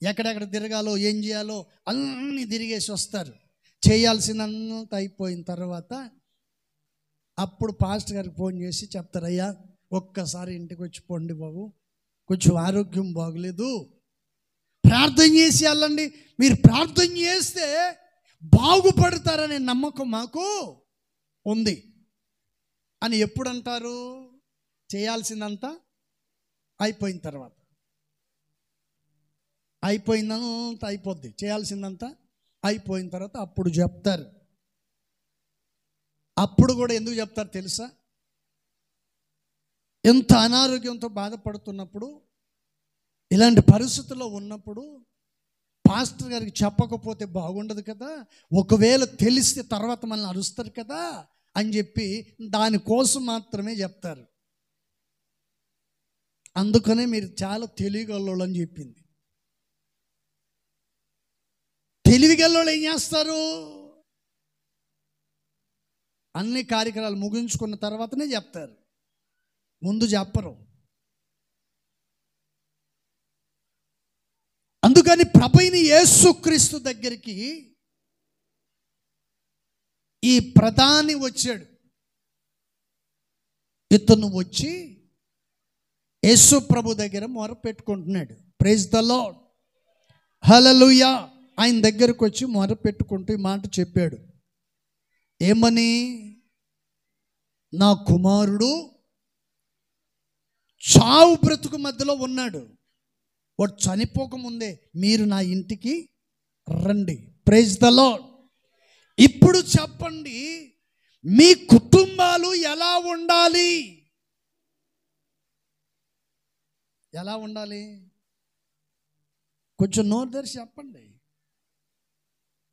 ఎక్కడెక్కడ తిరగాలో ఏం చేయాలో అన్నీ తిరిగేసి వస్తారు. చేయాల్సినంత అయిపోయిన తర్వాత అప్పుడు పాస్టర్ గారికి ఫోన్ చేసి చెప్తారు, అయ్యా ఒక్కసారి ఇంటికి వచ్చి పోండి బాబు, కొంచెం ఆరోగ్యం బాగలేదు, ప్రార్థన చేసి వెళ్ళండి. మీరు ప్రార్థన చేస్తే బాగుపడతారనే నమ్మకం మాకు ఉంది అని ఎప్పుడు అంటారు? చేయాల్సిందంతా అయిపోయిన తర్వాత. అయిపోయిందంతా అయిపోద్ది, చేయాల్సిందంతా అయిపోయిన తర్వాత అప్పుడు చెప్తారు. అప్పుడు కూడా ఎందుకు చెప్తారు తెలుసా? ఎంత అనారోగ్యంతో బాధపడుతున్నప్పుడు, ఇలాంటి పరిస్థితుల్లో ఉన్నప్పుడు పాస్టర్ గారికి చెప్పకపోతే బాగుండదు కదా, ఒకవేళ తెలిస్తే తర్వాత మనల్ని అరుస్తారు కదా అని చెప్పి దానికోసం మాత్రమే చెప్తారు. అందుకనే మీరు చాలా తెలివిగల్లోళ్ళు అని చెప్పింది. తెలివిగల్లోళ్ళు ఏం చేస్తారు? అన్ని కార్యక్రమాలు ముగించుకున్న తర్వాతనే చెప్తారు, ముందు చెప్పరు. అందుకని ప్రభువైన యేసుక్రీస్తు దగ్గరికి ఈ ప్రధాని వచ్చాడు. ఇతను వచ్చి యేసు ప్రభు దగ్గర మొర పెట్టుకుంటున్నాడు. Praise the Lord. హల్లెలూయా. ఆయన దగ్గరకు వచ్చి మొరపెట్టుకుంటూ ఈ మాట చెప్పాడు. ఏమని? నా కుమారుడు చావు బ్రతుకు మధ్యలో ఉన్నాడు, వాడు చనిపోకముందే మీరు నా ఇంటికి రండి. Praise the lord. ఇప్పుడు చెప్పండి, మీ కుటుంబాలు ఎలా ఉండాలి? ఎలా ఉండాలి? కొంచెం నోరు తెరిచి చెప్పండి.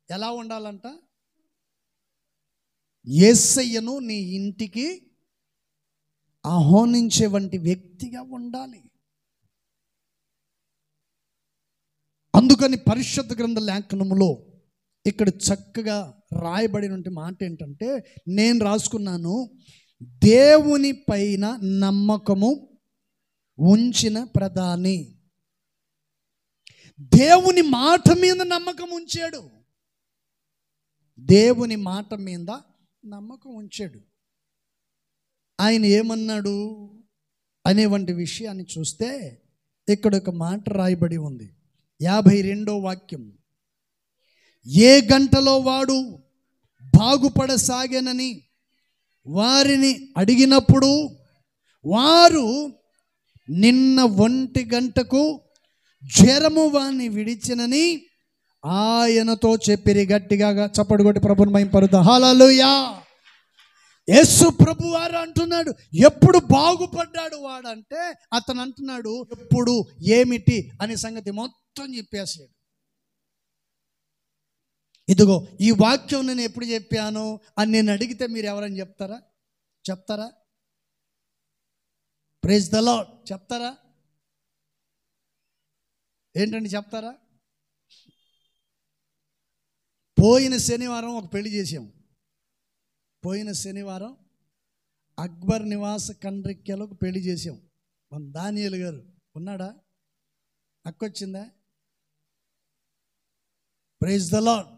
ఎలా ఉండాలంట? యేసయ్యను నీ ఇంటికి ఆహ్వానించే వంటి వ్యక్తిగా ఉండాలి. అందుకని పరిశుద్ధ గ్రంథ లేఖనములో ఇక్కడ చక్కగా రాయబడిన మాట ఏంటంటే, నేను రాసుకున్నాను, దేవుని పైన నమ్మకము ఉంచిన ప్రధాని. దేవుని మాట మీద నమ్మకం ఉంచాడు. దేవుని మాట మీద నమ్మకం ఉంచాడు. ఆయన ఏమన్నాడు అనేవంటి విషయాన్ని చూస్తే ఇక్కడ ఒక మాట రాయబడి ఉంది. 52వ వాక్యం. ఏ గంటలో వాడు బాగుపడసాగేనని వారిని అడిగినప్పుడు వారు నిన్న 1 గంటకు జ్వరము వాణ్ణి విడిచినని ఆయనతో చెప్పిరి. గట్టిగా చప్పడు కొట్టి ప్రభుని మహిమపరుద్దాం. హల్లెలూయా. యేసు ప్రభు వారు అంటున్నాడు, ఎప్పుడు బాగుపడ్డాడు వాడంటే, అతను అంటున్నాడు ఎప్పుడు ఏమిటి అనే సంగతి మొత్తం చెప్పేసాడు. ఇదిగో ఈ వాక్యం నేను ఎప్పుడు చెప్పాను అని నేను అడిగితే మీరు ఎవరని చెప్తారా? Praise the lord. చెప్తారా? ఏంటండి చెప్తారా? పోయిన శనివారం ఒక పెళ్లి చేసాం. పోయిన శనివారం అక్బర్ నివాస కండ్రిక్యలో ఒక పెళ్లి చేసాం. మన దానియేలు గారు ఉన్నాడా? అక్కొచ్చిందా? Praise the Lord.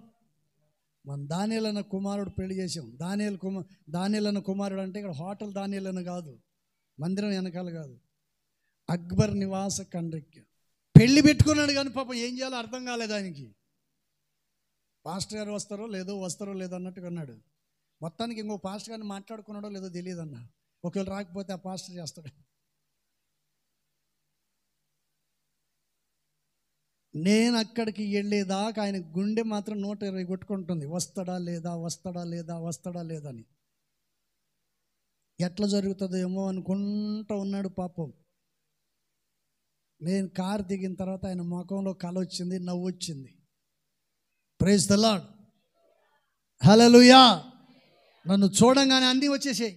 మన దానియేలు అన్న కుమారుడు పెళ్లి చేసాం. దానియేలు అన్న కుమారుడు అంటే ఇక్కడ హోటల్ దానియేలు అన్న కాదు, మందిరం వెనకాల కాదు, అక్బర్ నివాస కండ్రిక్య. పెళ్లి పెట్టుకున్నాడు కానీ పాపం ఏం చేయాలో అర్థం కాలేదు ఆయనకి. పాస్టర్ గారు వస్తారో లేదో అన్నట్టుగా అన్నాడు. మొత్తానికి ఇంకో పాస్టర్ గారిని మాట్లాడుకున్నాడో లేదో తెలియదు అన్న. ఒకవేళ రాకపోతే ఆ పాస్టర్ చేస్తాడు. నేను అక్కడికి వెళ్ళేదాకా ఆయన గుండె మాత్రం 120 కొట్టుకుంటుంది. వస్తాడా లేదా అని. ఎట్లా జరుగుతుందో ఏమో అనుకుంటూ ఉన్నాడు పాపం. నేను కారు దిగిన తర్వాత ఆయన ముఖంలో కళ వచ్చింది, నవ్వు వచ్చింది. Praise the Lord. హల్లెలూయా. నన్ను చూడంగానే అన్నీ వచ్చేసాయి.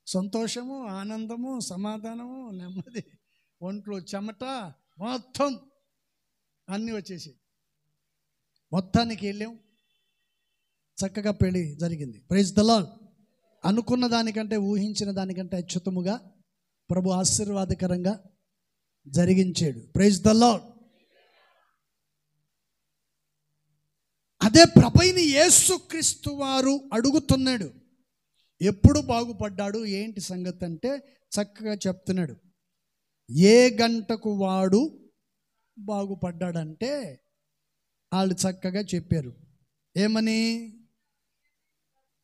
సంతోషము, ఆనందము, సమాధానము, నెమ్మది, ఒంట్లో చెమట, మొత్తం అన్నీ వచ్చేసాయి. మొత్తానికి వెళ్ళాం, చక్కగా పెళ్ళి జరిగింది. Praise the Lord. అనుకున్న దానికంటే, ఊహించిన దానికంటే అత్యుత్తముగా ప్రభు ఆశీర్వాదకరంగా జరిగించాడు. Praise the Lord. అదే ప్రభువైన యేసుక్రీస్తు వారు అడుగుతున్నాడు, ఎప్పుడు బాగుపడ్డాడు ఏంటి సంగతి అంటే చక్కగా చెప్తున్నాడు. ఏ గంటకు వాడు బాగుపడ్డాడంటే వాళ్ళు చక్కగా చెప్పారు. ఏమని?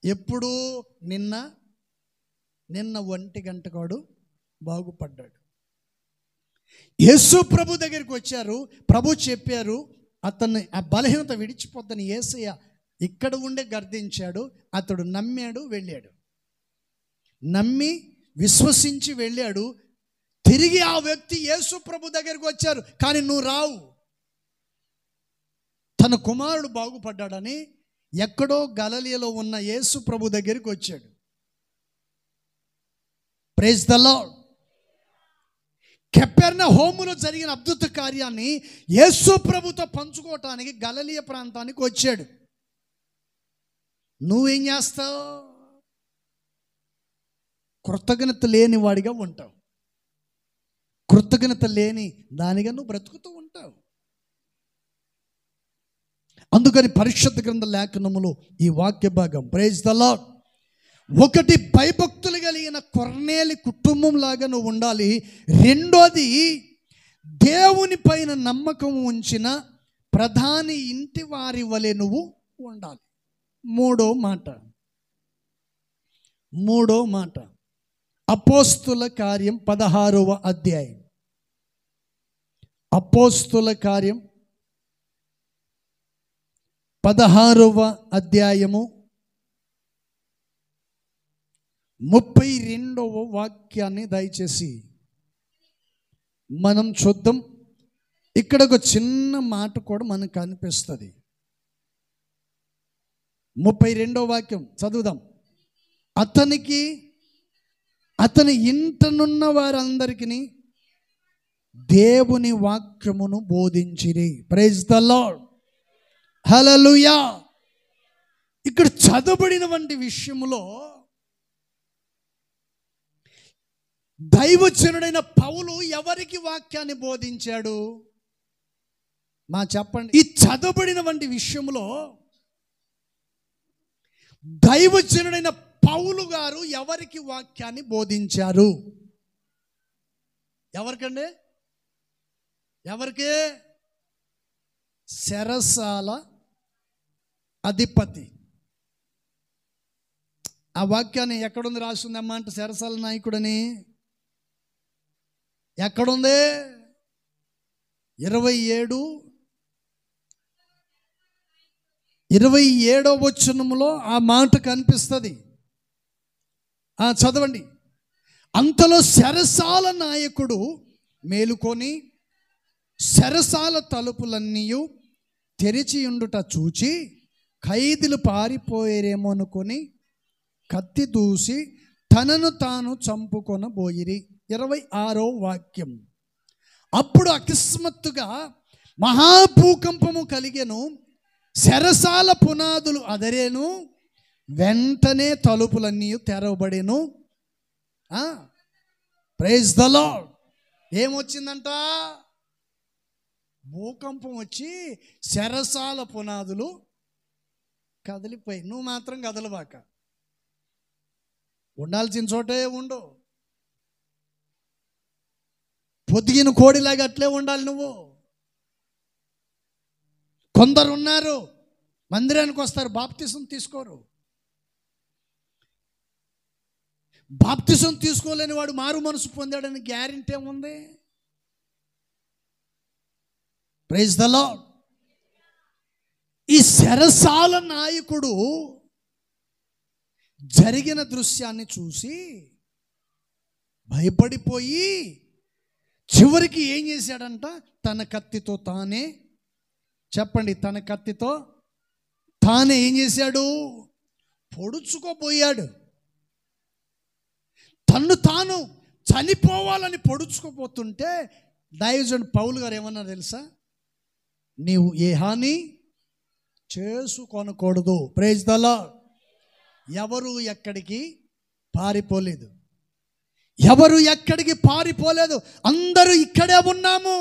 ఎప్పుడు నిన్న 1 గంటకు వాడు బాగుపడ్డాడు. యేసు ప్రభు దగ్గరికి వచ్చారు. ప్రభు చెప్పారు, అతన్ని ఆ బలహీనత విడిచిపోద్దని యేసయ్య ఇక్కడ ఉండే గర్దించాడు. అతడు నమ్మాడు, వెళ్ళాడు. నమ్మి విశ్వసించి వెళ్ళాడు. తిరిగి ఆ వ్యక్తి యేసు ప్రభు దగ్గరికి వచ్చారు, కానీ నువ్వు రావు. తన కుమారుడు బాగుపడ్డాడని ఎక్కడో గలిలయలో ఉన్న యేసు ప్రభు దగ్గరికి వచ్చాడు. Praise the lord. కపెర్నహూములో జరిగిన అద్భుత కార్యాన్ని యేసు ప్రభుతో పంచుకోవటానికి గలిలయ ప్రాంతానికి వచ్చాడు. నువ్వేం చేస్తావు? కృతజ్ఞత లేని వాడిగా ఉంటావు. కృతజ్ఞత లేని దానిగా నువ్వు బ్రతుకుతూ ఉంటావు. అందుకని పరిశుద్ధ గ్రంథ లేఖనములో ఈ వాక్య భాగం, ప్రైజ్ ద లార్డ్, ఒకటి భయభక్తులు కలిగిన కొర్నేలి కుటుంబం లాగా నువ్వు ఉండాలి. రెండోది దేవుని పైన నమ్మకం ఉంచిన ప్రధాని ఇంటి వారి వలె నువ్వు ఉండాలి. మూడో మాట అపోస్తుల కార్యం 16వ అధ్యాయం. అపోస్తుల కార్యం 16వ అధ్యాయము 32వ వాక్యాన్ని దయచేసి మనం చూద్దాం. ఇక్కడ ఒక చిన్న మాట కూడా మనకు కనిపిస్తుంది. 32వ వాక్యం చదువుదాం. అతని ఇంటనున్న వారందరికీ దేవుని వాక్యమును బోధించిరి. ప్రైజ్ ద లార్డ్, హల్లెలూయా. ఇక్కడ చదవబడినటువంటి విషయములో దైవజనుడైన పౌలు ఎవరికి వాక్యాన్ని బోధించాడు? చెప్పండి. ఈ చదవబడినటువంటి విషయంలో దైవజనుడైన పౌలు గారు ఎవరికి వాక్యాన్ని బోధించారు? ఎవరికండి? ఎవరికి? చెరసాల అధిపతి. ఆ వాక్యాన్ని ఎక్కడుంది రాస్తుందమ్మా అంటే చెరసాల నాయకుడని ఎక్కడుంది? 27వ వచనములో ఆ మాట కనిపిస్తుంది. చదవండి. అంతలో చెరసాల నాయకుడు మేలుకొని చెరసాల తలుపులన్నీ తెరిచి ఉండుట చూచి ఖైదీలు పారిపోయేరేమో అనుకొని కత్తి దూసి తనను తాను చంపుకొనబోయిరి. 26వ వాక్యం. అప్పుడు అకస్మాత్తుగా మహాభూకంపము కలిగెను, చెరసాల పునాదులు అదరేను, వెంటనే తలుపులన్నీ తెరవబడెను. Praise the Lord. ఏమొచ్చిందంట? భూకంపం వచ్చి చెరసాల పునాదులు కదిలిపోయి. నువ్వు మాత్రం కదలబాక, ఉండాల్సిన చోటే ఉండు. పొదిగిన కోడిలాగా అట్లే ఉండాలి నువ్వు. కొందరు ఉన్నారు మందిరానికి వస్తారు, బాప్తిసం తీసుకోరు. బాప్తిసం తీసుకోలేని వాడు మారు మనసు పొందాడని గ్యారెంటీ ఏముంది? Praise the lord. ఈ చెరసాల నాయకుడు జరిగిన దృశ్యాన్ని చూసి భయపడిపోయి చివరికి ఏం చేశాడంట? తన కత్తితో తానే, చెప్పండి, తన కత్తితో తానే ఏం చేశాడు? పొడుచుకోపోయాడు. తన్ను తాను చనిపోవాలని పొడుచుకోపోతుంటే దైవజనుడు పౌలు గారు ఏమన్నారు తెలుసా? నీవు ఏ హాని చేసుకొనకూడదు. Praise the lord. ఎవరు ఎక్కడికి పారిపోలేదు, ఎవరు ఎక్కడికి పారిపోలేదు, అందరూ ఇక్కడే ఉన్నాము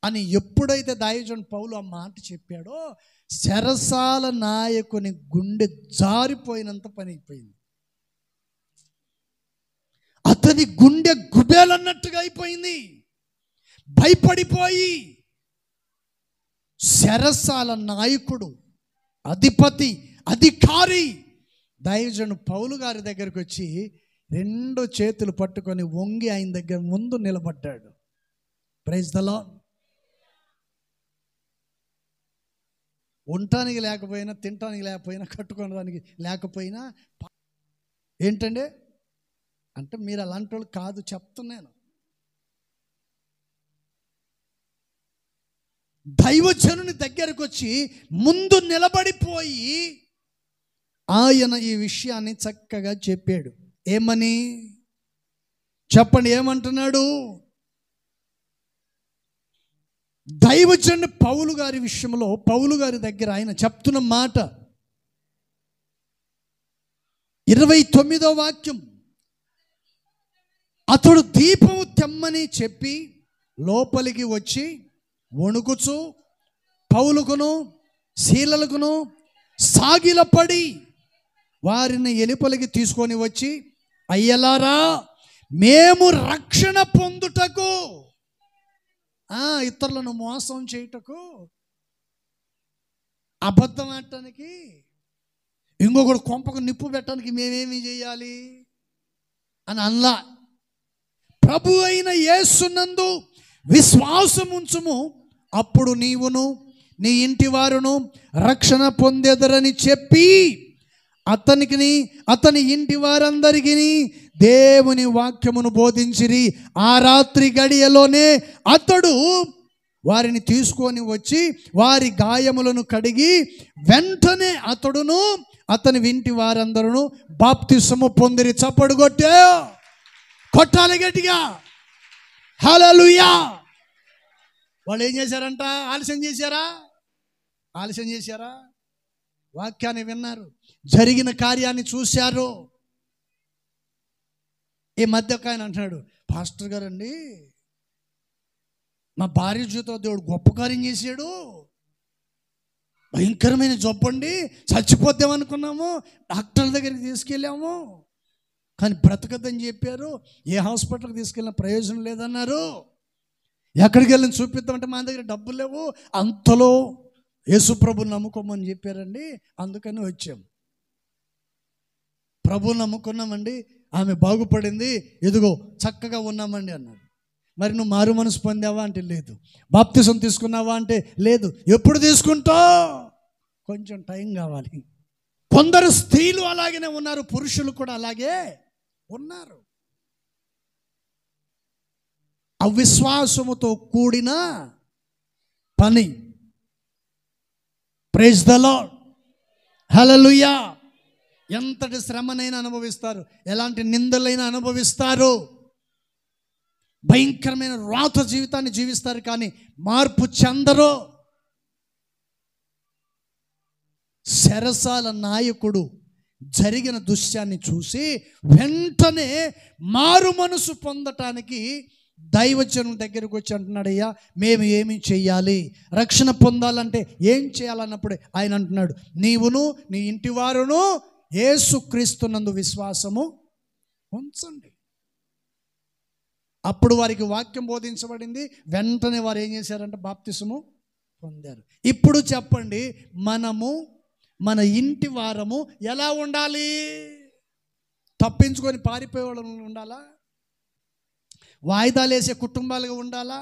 అని ఎప్పుడైతే దైవజనుడు పౌలు ఆ మాట చెప్పాడో చెరసాల నాయకుని గుండె జారిపోయినంత పని అయిపోయింది. అతని గుండె గుబేలన్నట్టుగా అయిపోయింది. భయపడిపోయి చెరసాల నాయకుడు, అధిపతి, అధికారి దైవజనుడు పౌలు గారి దగ్గరికి వచ్చి 2 చేతులు పట్టుకొని వంగి ఆయన దగ్గర ముందు నిలబడ్డాడు. Praise the lord. ఉండటానికి లేకపోయినా, తినటానికి లేకపోయినా, కట్టుకోవడానికి లేకపోయినా ఏంటండి అంటే మీరు అలాంటి వాళ్ళు కాదు చెప్తున్నాను. దైవజనుని దగ్గరకు వచ్చి ముందు నిలబడిపోయి ఆయన ఈ విషయాన్ని చక్కగా చెప్పాడు. ఏమని చెప్పండి? ఏమంటున్నాడు? దైవజనుడు పౌలు గారి విషయంలో పౌలు గారి దగ్గర ఆయన చెప్తున్న మాట 29వ వాక్యం. అతడు దీపము తెమ్మని చెప్పి లోపలికి వచ్చి వణుకుచు పౌలుకును శీలలకును సాగిలపడి వారిని ఎలుపలికి తీసుకొని వచ్చి, అయ్యలారా, మేము రక్షణ పొందుటకు ఇతరులను మోసం చేయటకు, అబద్ధం ఆడటానికి, ఇంకొకడు కొంపకు నిప్పు పెట్టడానికి మేమేమి చేయాలి అని అనలా. ప్రభు అయిన యేసునందు విశ్వాసం ఉంచుము, అప్పుడు నీవును నీ ఇంటి వారును రక్షణ పొందెదరని చెప్పి అతని ఇంటి వారందరికీ దేవుని వాక్యమును బోధించిరి. ఆ రాత్రి గడియలోనే అతడు వారిని తీసుకొని వచ్చి వారి గాయములను కడిగి వెంటనే అతడును అతని ఇంటి వారందరూ బాప్తిసము పొందిరి. చప్పడు కొట్టాలి గట్టిగా, హల్లెలూయా. వాళ్ళు ఏం చేశారంట? ఆలస్యం చేశారా? వాక్యాన్ని విన్నారు, జరిగిన కార్యాన్ని చూశారు. ఈ మధ్య ఒక ఆయన అంటున్నాడు, పాస్టర్ గారండి, మా భార్య జీవితంలో దేవుడు గొప్ప కార్యం చేశాడు, భయంకరమైన జబ్బండి, చచ్చిపోద్దామనుకున్నాము, డాక్టర్ దగ్గరికి తీసుకెళ్ళాము, కానీ బ్రతకద్దని చెప్పారు, ఏ హాస్పిటల్కి తీసుకెళ్ళిన ప్రయోజనం లేదన్నారు, ఎక్కడికి వెళ్ళని చూపిద్దామంటే మా దగ్గర డబ్బులు లేవు, అంతలో యేసుప్రభుని నమ్ముకోమని చెప్పారండి, అందుకని వచ్చాం. ప్రభువు నమ్ముకున్నామండి, ఆమె బాగుపడింది, ఎదుగో చక్కగా ఉన్నామండి అన్నాడు. మరి నువ్వు మారు మనసు పొందావా అంటే లేదు. బాప్తిసం తీసుకున్నావా అంటే లేదు. ఎప్పుడు తీసుకుంటావు? కొంచెం టైం కావాలి. కొందరు స్త్రీలు అలాగనే ఉన్నారు, పురుషులు కూడా అలాగే ఉన్నారు. అవిశ్వాసముతో కూడిన పని. ప్రైజ్ ద లార్డ్, హల్లెలూయా. ఎంతటి శ్రమనైనా అనుభవిస్తారు, ఎలాంటి నిందలైనా అనుభవిస్తారు, భయంకరమైన రాత జీవితాన్ని జీవిస్తారు, కానీ మార్పు చెందరు. చెరసాల నాయకుడు జరిగిన దృశ్యాన్ని చూసి వెంటనే మారు మనసు పొందటానికి దైవజనం దగ్గరకు వచ్చి అంటున్నాడు, అయ్యా మేము ఏమి చెయ్యాలి, రక్షణ పొందాలంటే ఏం చేయాలన్నప్పుడే ఆయన అంటున్నాడు, నీవును నీ ఇంటి వారును యేసుక్రీస్తునందు విశ్వాసము ఉంచండి. అప్పుడు వారికి వాక్యం బోధించబడింది, వెంటనే వారు ఏం చేశారంటే బాప్తిసము పొందారు. ఇప్పుడు చెప్పండి, మనము మన ఇంటి వారము ఎలా ఉండాలి? తప్పించుకొని పారిపోయే వాళ్ళు ఉండాలా? వాయిదాలు వేసే కుటుంబాలుగా ఉండాలా?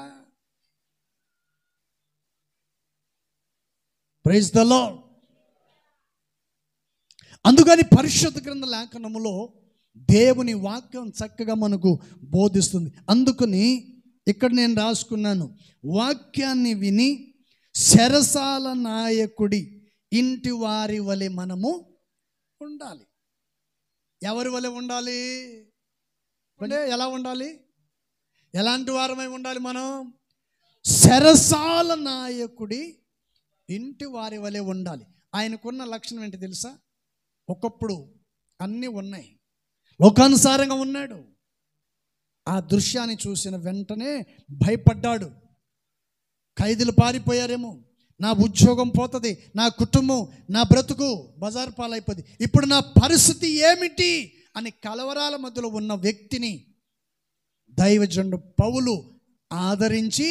Praise the lord. అందుకని పరిశుద్ధ గ్రంథ లేఖనములో దేవుని వాక్యం చక్కగా మనకు బోధిస్తుంది. అందుకని ఇక్కడ నేను రాసుకున్నాను, వాక్యాన్ని విని చెరసాల నాయకుడి ఇంటి వారి వలె మనము ఉండాలి. ఎవరి వలె ఉండాలి అంటే ఎలా ఉండాలి? ఎలాంటి వారమై ఉండాలి మనం? చెరసాల నాయకుడి ఇంటి వారి వలె ఉండాలి. ఆయనకున్న లక్షణం ఏంటి తెలుసా? ఒకప్పుడు అన్నీ ఉన్నాయి, లోకానుసారంగా ఉన్నాడు. ఆ దృశ్యాన్ని చూసిన వెంటనే భయపడ్డాడు. ఖైదీలు పారిపోయారేమో, నా ఉద్యోగం పోతుంది, నా కుటుంబం, నా బ్రతుకు బజారు పాలైపోతుంది, ఇప్పుడు నా పరిస్థితి ఏమిటి అని కలవరాల మధ్యలో ఉన్న వ్యక్తిని దైవజనుడు పౌలు ఆదరించి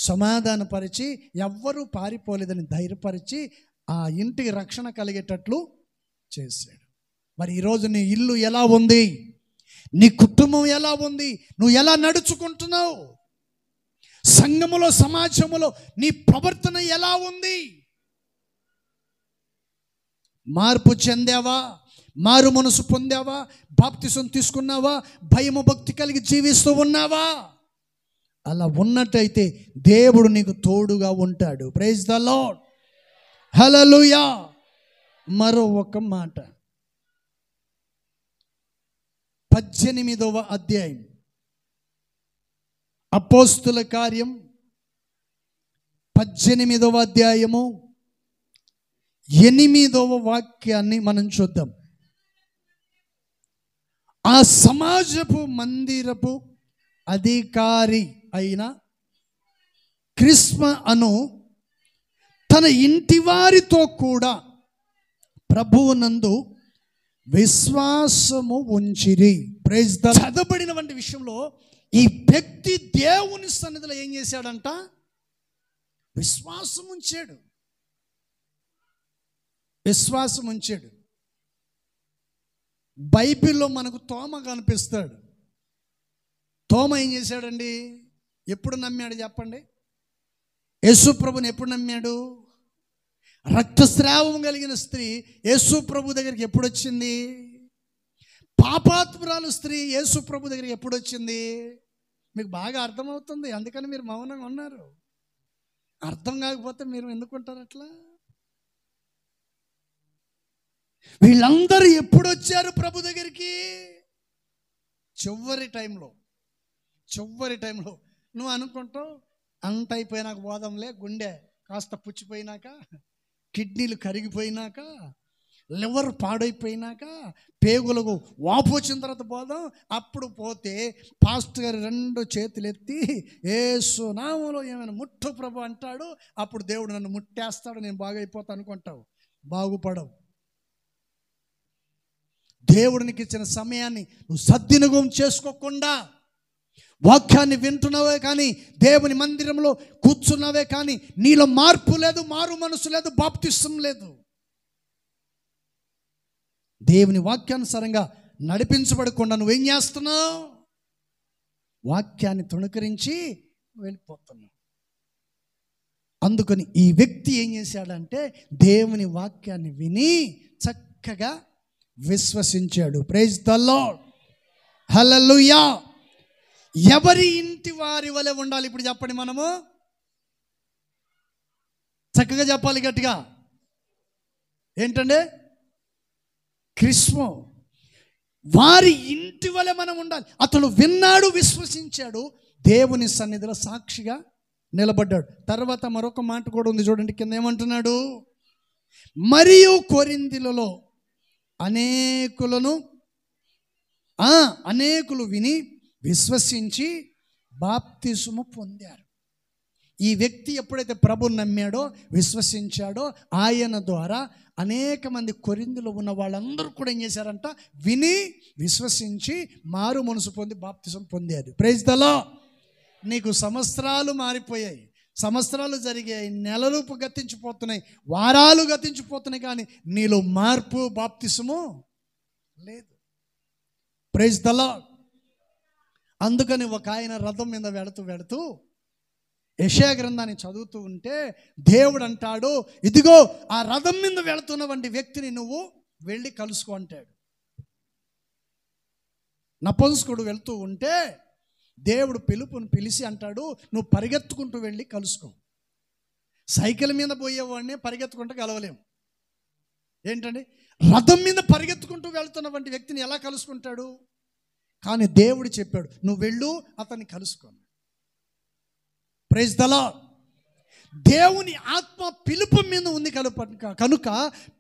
సమాధానపరిచి ఎవ్వరూ పారిపోలేదని ధైర్యపరిచి ఆ ఇంటికి రక్షణ కలిగేటట్లు చేశాడు. మరి ఈరోజు నీ ఇల్లు ఎలా ఉంది? నీ కుటుంబం ఎలా ఉంది? నువ్వు ఎలా నడుచుకుంటున్నావు? సంఘములో, సమాజములో నీ ప్రవర్తన ఎలా ఉంది? మార్పు చెందావా? మారు మనసు పొందావా? బాప్తిసం తీసుకున్నావా? భయము భక్తి కలిగి జీవిస్తూ ఉన్నావా? అలా ఉన్నట్టయితే దేవుడు నీకు తోడుగా ఉంటాడు. ప్రైజ్ ద లార్డ్, హల్లెలూయా. మరో ఒక మాట, 18వ అధ్యాయం అపోస్తుల కార్యం 18వ అధ్యాయము 8వ వాక్యాన్ని మనం చూద్దాం. ఆ సమాజపు మందిరపు అధికారి అయిన క్రిస్మ అను తన ఇంటి వారితో కూడా ప్రభువునందు విశ్వాసము ఉంచిరి. Praise the. చదవబడిన వంటి విషయంలో ఈ వ్యక్తి దేవుని సన్నిధిలో ఏం చేశాడంట? విశ్వాసం ఉంచాడు, విశ్వాసం ఉంచాడు. బైబిల్లో మనకు తోమ కనిపిస్తాడు. తోమ ఏం చేశాడండి? ఎప్పుడు నమ్మాడు చెప్పండి? యేసు ప్రభుని ఎప్పుడు నమ్మాడు? రక్తస్రావం కలిగిన స్త్రీ యేసు ప్రభు దగ్గరికి ఎప్పుడు వచ్చింది? పాపాత్మురాలు స్త్రీ యేసు ప్రభు దగ్గరికి ఎప్పుడు వచ్చింది? మీకు బాగా అర్థమవుతుంది, అందుకని మీరు మౌనంగా ఉన్నారు. అర్థం కాకపోతే మీరు ఎందుకుంటారు అట్లా? వీళ్ళందరూ ఎప్పుడు వచ్చారు ప్రభు దగ్గరికి? చివరి టైంలో నువ్వు అనుకుంటావు అంత అయిపోయినాక పోదాంలే, గుండె కాస్త పుచ్చిపోయినాక, కిడ్నీలు కరిగిపోయినాక, లివర్ పాడైపోయినాక, పేగులకు వాపు వచ్చిన తర్వాత పోదాం. అప్పుడు పోతే పాస్టర్ గారు 2 చేతులు ఎత్తి యేసు నామములో ఏమైనా ముట్టు ప్రభు అంటాడు. అప్పుడు దేవుడు నన్ను ముట్టేస్తాడు, నేను బాగైపోతా అనుకుంటావు. బాగుపడవు. దేవుడికి ఇచ్చిన సమయాన్ని నువ్వు సద్వినియోగం చేసుకోకుండా, వాక్యాన్ని వింటున్నావే కానీ, దేవుని మందిరంలో కూర్చున్నావే కానీ, నీలో మార్పు లేదు, మారు మనసు లేదు, బాప్తిసం లేదు. దేవుని వాక్యానుసారంగా నడిపించబడకుండా నువ్వేం చేస్తున్నావు? వాక్యాన్ని తృణీకరించి వెళ్ళిపోతున్నావు. అందుకని ఈ వ్యక్తి ఏం చేశాడంటే దేవుని వాక్యాన్ని విని చక్కగా విశ్వసించాడు. ప్రైజ్ ద లార్డ్, హల్లెలూయా. ఎవరి ఇంటి వారి వలె ఉండాలి? ఇప్పుడు చెప్పండి, మనము చక్కగా చెప్పాలి గట్టిగా. ఏంటంటే క్రిస్మో వారి ఇంటి వలె మనం ఉండాలి. అతడు విన్నాడు, విశ్వసించాడు, దేవుని సన్నిధిలో సాక్షిగా నిలబడ్డాడు. తర్వాత మరొక మాట కూడా ఉంది చూడండి, కింద ఏమంటున్నాడు? మరియు కొరింథీయులలో అనేకులు విని విశ్వసించి బాప్తిసము పొందారు. ఈ వ్యక్తి ఎప్పుడైతే ప్రభుని నమ్మాడో, విశ్వసించాడో, ఆయన ద్వారా అనేక మంది కొరింథీలో ఉన్న వాళ్ళందరూ కూడా ఏం చేశారంట? విని విశ్వసించి మారు మనసు పొంది బాప్తిసం పొందారు. Praise the lord. నీకు సంవత్సరాలు మారిపోయాయి, సంవత్సరాలు జరిగాయి, నెలలు గతించిపోతున్నాయి, వారాలు గతించిపోతున్నాయి, కానీ నీలో మార్పు, బాప్తిసము లేదు. Praise the lord. అందుకని ఒక ఆయన రథం మీద వెళుతూ యెషయా గ్రంథాన్ని చదువుతూ ఉంటే దేవుడు అంటాడు, ఇదిగో ఆ రథం మీద వెళుతున్నటువంటి వ్యక్తిని నువ్వు వెళ్ళి కలుసుకో అంటాడు. నపుంసకుడు వెళ్తూ ఉంటే దేవుడు పిలిచి అంటాడు, నువ్వు పరిగెత్తుకుంటూ వెళ్ళి కలుసుకో. సైకిల్ మీద పోయేవాడిని పరిగెత్తుకుంటూ కలవలేము. ఏంటండి, రథం మీద పరిగెత్తుకుంటూ వెళ్తున్నటువంటి వ్యక్తిని ఎలా కలుసుకుంటాడు? కానీ దేవుడు చెప్పాడు, నువ్వు వెళ్ళు, అతన్ని కలుసుకో. Praise the lord. దేవుని ఆత్మ పిలుపు మీద ఉంది కనుక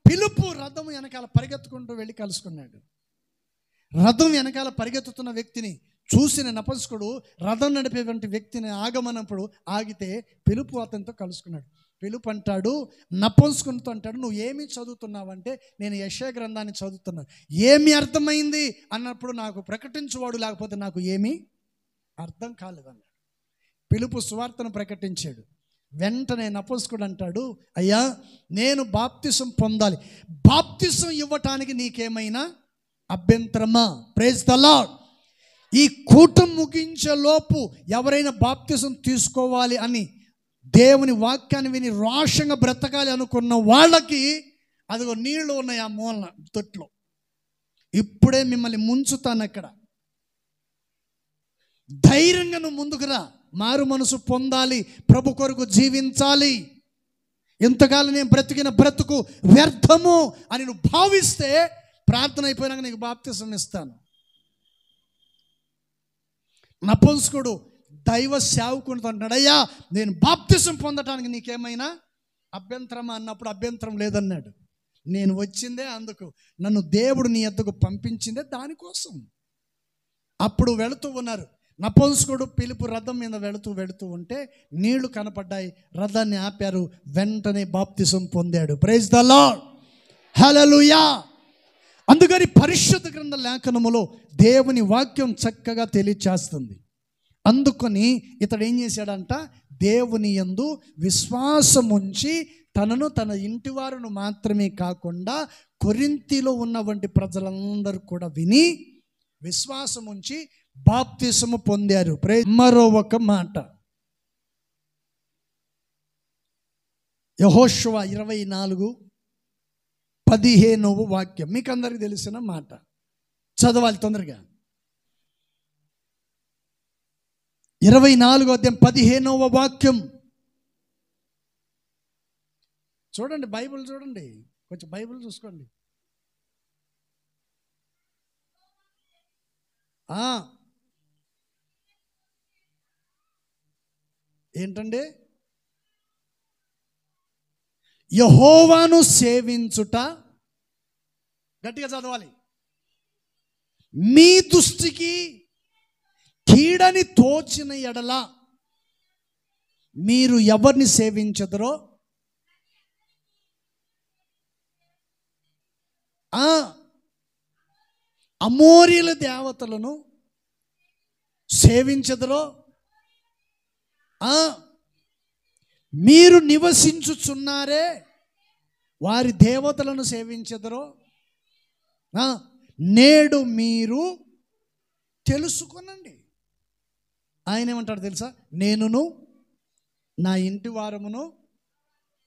పిలుపు రథం వెనకాల పరిగెత్తుకుంటూ వెళ్ళి కలుసుకున్నాడు. రథం వెనకాల పరిగెత్తుతున్న వ్యక్తిని చూసిన నపుంసకుడు రథం నడిపేటువంటి వ్యక్తిని ఆగమన్నప్పుడు ఆగితే పిలుపు అతనితో కలుసుకున్నాడు. పిలుపు అంటాడు, నపుంసకునితో అంటాడు, నువ్వు ఏమి చదువుతున్నావంటే నేను యెషయా గ్రంథాన్ని చదువుతున్నాను. ఏమి అర్థమైంది అన్నప్పుడు నాకు ప్రకటించువాడు లేకపోతే నాకు ఏమీ అర్థం కాలేదన్నాడు. పిలుపు సువార్తను ప్రకటించాడు. వెంటనే నపుంసకుడు అంటాడు, అయ్యా నేను బాప్తిసం పొందాలి, బాప్తిసం ఇవ్వటానికి నీకేమైనా అభ్యంతరమా? Praise the lord. ఈ కూటం ముగించే లోపు ఎవరైనా బాప్తిసం తీసుకోవాలి అని దేవుని వాక్యాన్ని విని రోషంగా బ్రతకాలి అనుకున్న వాళ్ళకి అదిగో నీళ్లు ఉన్నాయి ఆ మూలన తొట్లో. ఇప్పుడే మిమ్మల్ని ముంచుతాను అక్కడ, ధైర్యంగా నువ్వు ముందుకు రా, మారు మనసు పొందాలి, ప్రభు కొరకు జీవించాలి. ఇంతకాలం నేను బ్రతికిన బ్రతుకు వ్యర్థము అని నువ్వు భావిస్తే ప్రార్థన అయిపోయినాక నీకు బాప్తిసం ఇస్తాను. నపుంసకుడు దైవ సేవకునితో అంటాడు, అయ్యా నేను బాప్తిసం పొందటానికి నీకేమైనా అభ్యంతరమా అన్నప్పుడు అభ్యంతరం లేదన్నాడు. నేను వచ్చిందే అందుకు, నన్ను దేవుడు నీ యొద్దకు పంపించిందే దానికోసం. అప్పుడు వెళుతూ ఉన్నారు. నపుంసకుడు పిలుపు రథం మీద వెళుతూ ఉంటే నీళ్లు కనపడ్డాయి, రథాన్ని ఆపారు, వెంటనే బాప్తిసం పొందాడు. ప్రైజ్ ద లార్డ్, హల్లెలూయా. అందుకని పరిశుద్ధ గ్రంథ లేఖనములో దేవుని వాక్యం చక్కగా తెలియచేస్తుంది. అందుకని ఇతడు ఏం చేశాడంట? దేవుని యందు విశ్వాసముంచి తనను తన ఇంటి వారును మాత్రమే కాకుండా కొరింథీలో ఉన్నటువంటి ప్రజలందరూ కూడా విని విశ్వాసముంచి బాప్తిసము పొందారు. మరో ఒక మాట, యెహోషువ 24:15 వాక్యం మీకు అందరికి తెలిసిన మాట, చదవాలి తొందరగా. 24:15 వాక్యం చూడండి. బైబిల్ చూడండి, కొంచెం బైబిల్ చూసుకోండి. ఏంటండి? యెహోవాను సేవించుట, గట్టిగా చదవాలి, మీ దృష్టికి కీడని తోచిన ఎడల మీరు ఎవరిని సేవించదరో అమోరీల దేవతలను సేవించదరో, మీరు నివసించుచున్నారే వారి దేవతలను సేవించదరో నేడు మీరు తెలుసుకొనండి. ఆయన ఏమంటాడు తెలుసా? నేనును నా ఇంటి వారమును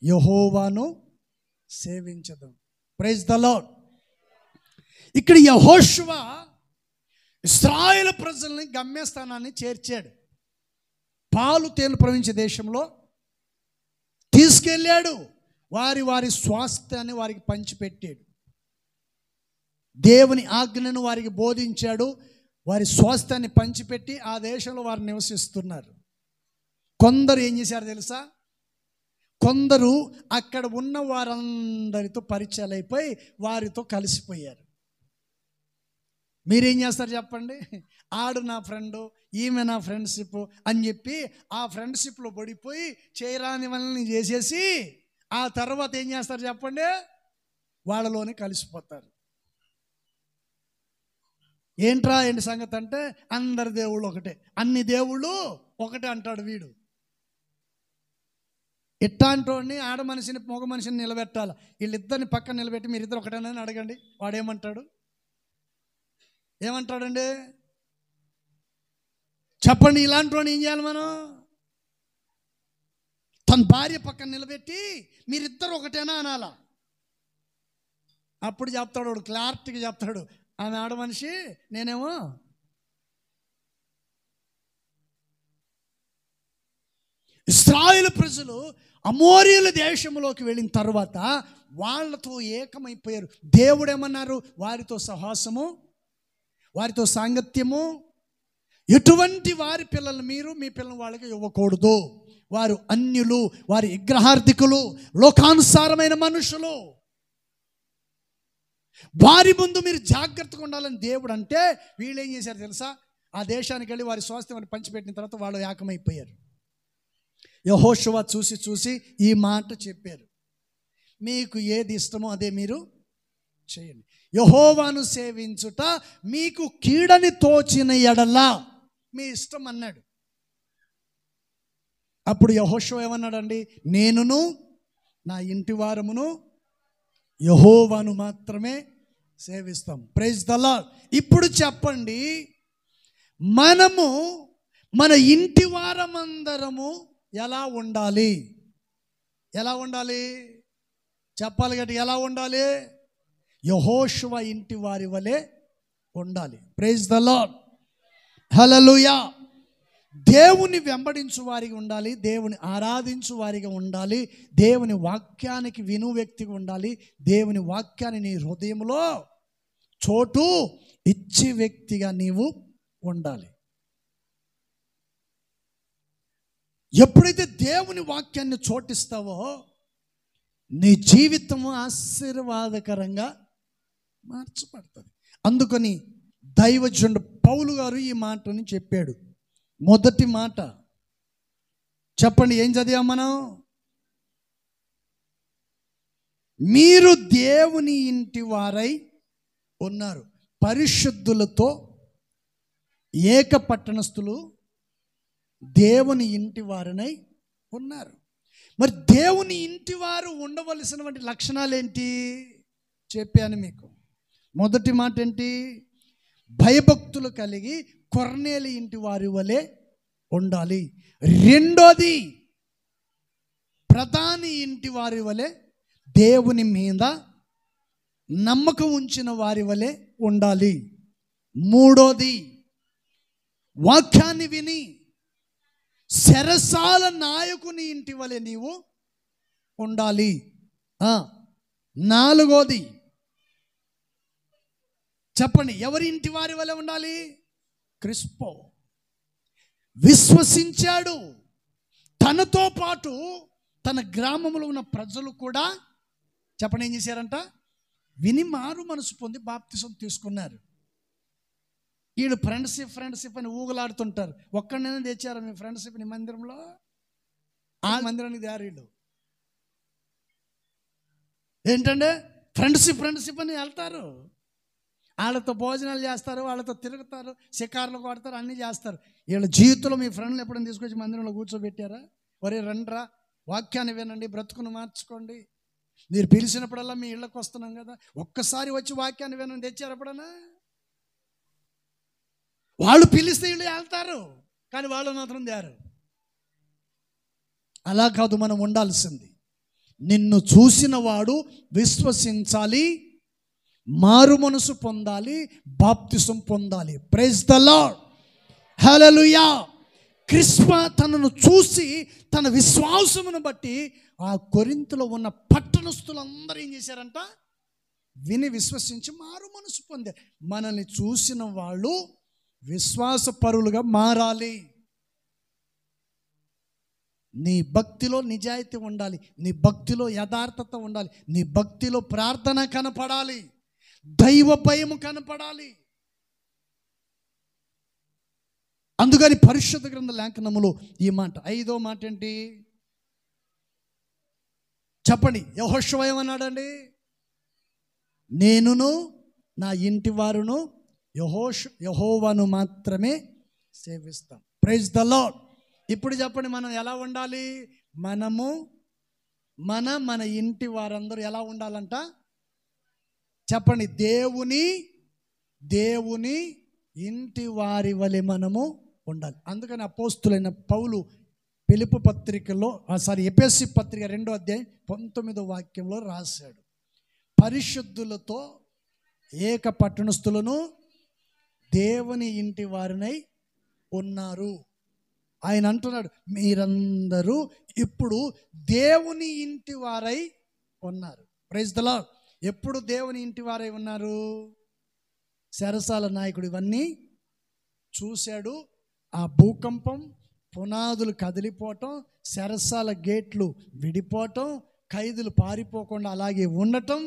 యెహోవాను సేవించదు. Praise the lord. ఇక్కడ యెహోషువ ఇశ్రాయేలు ప్రజల్ని గమ్యస్థానాన్ని చేర్చాడు. పాలు తేనెలు ప్రవహించే దేశంలో తీసుకెళ్ళాడు. వారి వారి స్వాస్థ్యాన్ని వారికి పంచిపెట్టాడు. దేవుని ఆజ్ఞను వారికి బోధించాడు. వారి స్వాస్థ్యాన్ని పంచిపెట్టి ఆ దేశంలో వారు నివసిస్తున్నారు. కొందరు ఏం చేశారు తెలుసా? కొందరు అక్కడ ఉన్న వారందరితో పరిచయాలు అయిపోయి వారితో కలిసిపోయారు. మీరేం చేస్తారు చెప్పండి? ఆడు నా ఫ్రెండు, ఈమె నా ఫ్రెండ్షిప్ అని చెప్పి ఆ ఫ్రెండ్షిప్లో పడిపోయి చేయరాని వాళ్ళని చేసేసి ఆ తర్వాత ఏం చేస్తారు చెప్పండి? వాళ్ళలోనే కలిసిపోతారు. ఏంట్రా ఏంటి సంగతి అంటే, అందరి దేవుళ్ళు ఒకటే, అన్ని దేవుళ్ళు ఒకటే అంటాడు వీడు. ఇట్లాంటి ఆడ మనిషిని మగ మనిషిని నిలబెట్టాలి. వీళ్ళిద్దరిని పక్కన నిలబెట్టి మీరిద్దరు ఒకటేనని అడగండి, వాడేమంటాడు? ఏమంటాడండి చెప్పండి? ఇలాంటి వాడిని ఏం చేయాలి మనం? తన భార్య పక్కన నిలబెట్టి మీరిద్దరు ఒకటేనా అనాలా. అప్పుడు చెప్తాడు వాడు, క్లారిటీగా చెప్తాడు, ఆమె ఆడ మనిషి, నేనేమో. ఇశ్రాయేలు ప్రజలు అమోరీయుల దేశంలోకి వెళ్ళిన తర్వాత వాళ్ళతో ఏకమైపోయారు. దేవుడు ఏమన్నారు? వారితో సహవాసము, వారితో సాంగత్యము, ఎటువంటి వారి పిల్లలు మీరు మీ పిల్లలు వాళ్ళకి ఇవ్వకూడదు. వారు అన్యులు, వారి విగ్రహార్థికులు, లోకానుసారమైన మనుషులు, వారి ముందు మీరు జాగ్రత్తగా ఉండాలని దేవుడు అంటే, వీళ్ళు ఏం చేశారు తెలుసా? ఆ దేశానికి వెళ్ళి వారి స్వాస్థ్యాన్ని పంచిపెట్టిన తర్వాత వాళ్ళు ఏకమైపోయారు. యెహోషువ చూసి ఈ మాట చెప్పారు, మీకు ఏది ఇష్టమో అదే మీరు చేయండి. యెహోవాను సేవించుట మీకు కీడని తోచిన ఎడల మీ ఇష్టం అన్నాడు. అప్పుడు యెహోషువ ఏమన్నాడండి? నేనును నా ఇంటి వారమును యెహోవాను మాత్రమే సేవిస్తాం. Praise the lord. ఇప్పుడు చెప్పండి, మనము మన ఇంటి వారమందరము ఎలా ఉండాలి? ఎలా ఉండాలి చెప్పాలి గట్టి. ఎలా ఉండాలి? యెహోషువ ఇంటి వారి వలె ఉండాలి. Praise the Lord. హల్లెలూయా. దేవుని వెంబడించు వారిగా ఉండాలి, దేవుని ఆరాధించు వారిగా ఉండాలి, దేవుని వాక్యానికి విను వ్యక్తిగా ఉండాలి, దేవుని వాక్యాన్ని నీ హృదయంలో చోటు ఇచ్చే వ్యక్తిగా నీవు ఉండాలి. ఎప్పుడైతే దేవుని వాక్యాన్ని చోటిస్తావో నీ జీవితము ఆశీర్వాదకరంగా మార్చబడుతుంది. అందుకని దైవజనుడు పౌలు గారు ఈ మాటని చెప్పాడు. మొదటి మాట చెప్పండి, ఏం చదివాం మనం? మీరు దేవుని ఇంటి వారై ఉన్నారు, పరిశుద్ధులతో ఏక పట్టణస్థులు దేవుని ఇంటి వారినై ఉన్నారు. మరి దేవుని ఇంటి వారు ఉండవలసినటువంటి లక్షణాలు ఏంటి చెప్పాను మీకు. మొదటి మాట ఏంటి? భయభక్తులు కలిగి కొర్నేలి ఇంటి వారి వలె ఉండాలి. రెండోది, ప్రధాని ఇంటి వారి వలె, దేవుని మీద నమ్మకం ఉంచిన వారి వలె ఉండాలి. మూడోది, వాక్యాన్ని విని చెరసాల నాయకుని ఇంటి వలె నీవు ఉండాలి. నాలుగోది చెప్పండి, ఎవరి ఇంటి వారి వలె ఉండాలి? క్రిస్పో విశ్వసించాడు. తనతో పాటు తన గ్రామంలో ఉన్న ప్రజలు కూడా చెప్పండి ఏం చేశారంట? విని మారు మనసు పొంది బాప్తిసం తీసుకున్నారు. వీళ్ళు ఫ్రెండ్షిప్ అని ఊగులాడుతుంటారు. ఒక్కడైనా తెచ్చారా మీ ఫ్రెండ్షిప్ని మందిరంలో? ఆ మందిరానికి దారీళ్ళు ఏంటంటే ఫ్రెండ్షిప్ అని వెళ్తారు. వాళ్ళతో భోజనాలు చేస్తారు, వాళ్ళతో తిరుగుతారు, షికార్లు కొడతారు, అన్నీ చేస్తారు. వీళ్ళ జీవితంలో మీ ఫ్రెండ్లు ఎప్పుడైనా తీసుకొచ్చి మందిరంలో కూర్చోబెట్టారా? ఒరే రండ్రా, వాక్యాన్ని వినండి, బ్రతుకును మార్చుకోండి, మీరు పిలిచినప్పుడల్లా మీ ఇళ్ళకి వస్తున్నాం కదా, ఒక్కసారి వచ్చి వాక్యాన్ని వినండి తెచ్చారు ఎప్పుడన్నా? వాళ్ళు పిలిస్తే వీళ్ళు వెళ్తారు, కానీ వాళ్ళు మాత్రం తేరు. అలా కాదు మనం ఉండాల్సింది. నిన్ను చూసిన వాడు విశ్వసించాలి, మారు మనసు పొందాలి, బాప్తిసం పొందాలి. ప్రైజ్ ద లార్డ్, హల్లెలూయా. క్రిస్ప తనను చూసి తన విశ్వాసమును బట్టి ఆ కొరింథులో ఉన్న పట్టణస్థులందరూ ఏం చేశారంట? విని విశ్వసించి మారు మనసు పొందారు. మనల్ని చూసిన వాళ్ళు విశ్వాసపరులుగా మారాలి. నీ భక్తిలో నిజాయితీ ఉండాలి, నీ భక్తిలో యథార్థత ఉండాలి, నీ భక్తిలో ప్రార్థన కనపడాలి, దైవ భయము కనపడాలి. అందుకని పరిశుద్ధ గ్రంథ లేఖనములో ఈ మాట, 5వ మాట ఏంటి చెప్పండి? యెహోషువ ఏమన్నాడండి? నేనును నా ఇంటి వారును యెహోవాను మాత్రమే సేవిస్తాం. Praise the lord. ఇప్పుడు చెప్పండి, మనం ఎలా ఉండాలి? మనము మన ఇంటి వారందరూ ఎలా ఉండాలంట చెప్పండి? దేవుని ఇంటి వారి వలె మనము ఉండాలి. అందుకని అపోస్తులైన పౌలు ఫిలిప్పీ పత్రికలో ఎఫెసీ పత్రిక 2వ అధ్యాయం 19వ వాక్యంలో రాశాడు, పరిశుద్ధులతో ఏక పట్టణస్థులను దేవుని ఇంటి వారినై ఉన్నారు. ఆయన అంటున్నాడు, మీరందరూ ఇప్పుడు దేవుని ఇంటి వారై ఉన్నారు. Praise the lord. ఎప్పుడు దేవుని ఇంటి వారై ఉన్నారు? చెరసాల నాయకుడు ఇవన్నీ చూశాడు. ఆ భూకంపం, పునాదులు కదిలిపోవటం, చెరసాల గేట్లు విడిపోవటం, ఖైదులు పారిపోకుండా అలాగే ఉండటం,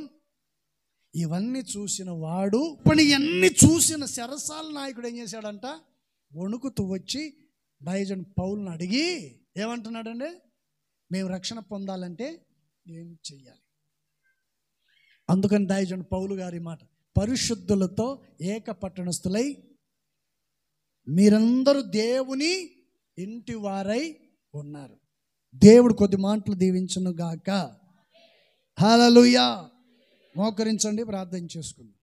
ఇవన్నీ చూసిన వాడు, ఇప్పుడు ఇవన్నీ చూసిన చెరసాల నాయకుడు ఏం చేశాడంట? వణుకుతూ వచ్చి దైవజనుడు పౌలుని అడిగి ఏమంటున్నాడండి? మేము రక్షణ పొందాలంటే ఏం చెయ్యాలి? అందుకని దైవజనుడు పౌలు గారి మాట, పరిశుద్ధులతో ఏక పట్టణస్థులై మీరందరూ దేవుని ఇంటి వారై ఉన్నారు. దేవుడు కొద్ది మాటలు దీవించును గాక. హల్లెలూయా. మోకరించండి, ప్రార్థన చేసుకుందాం.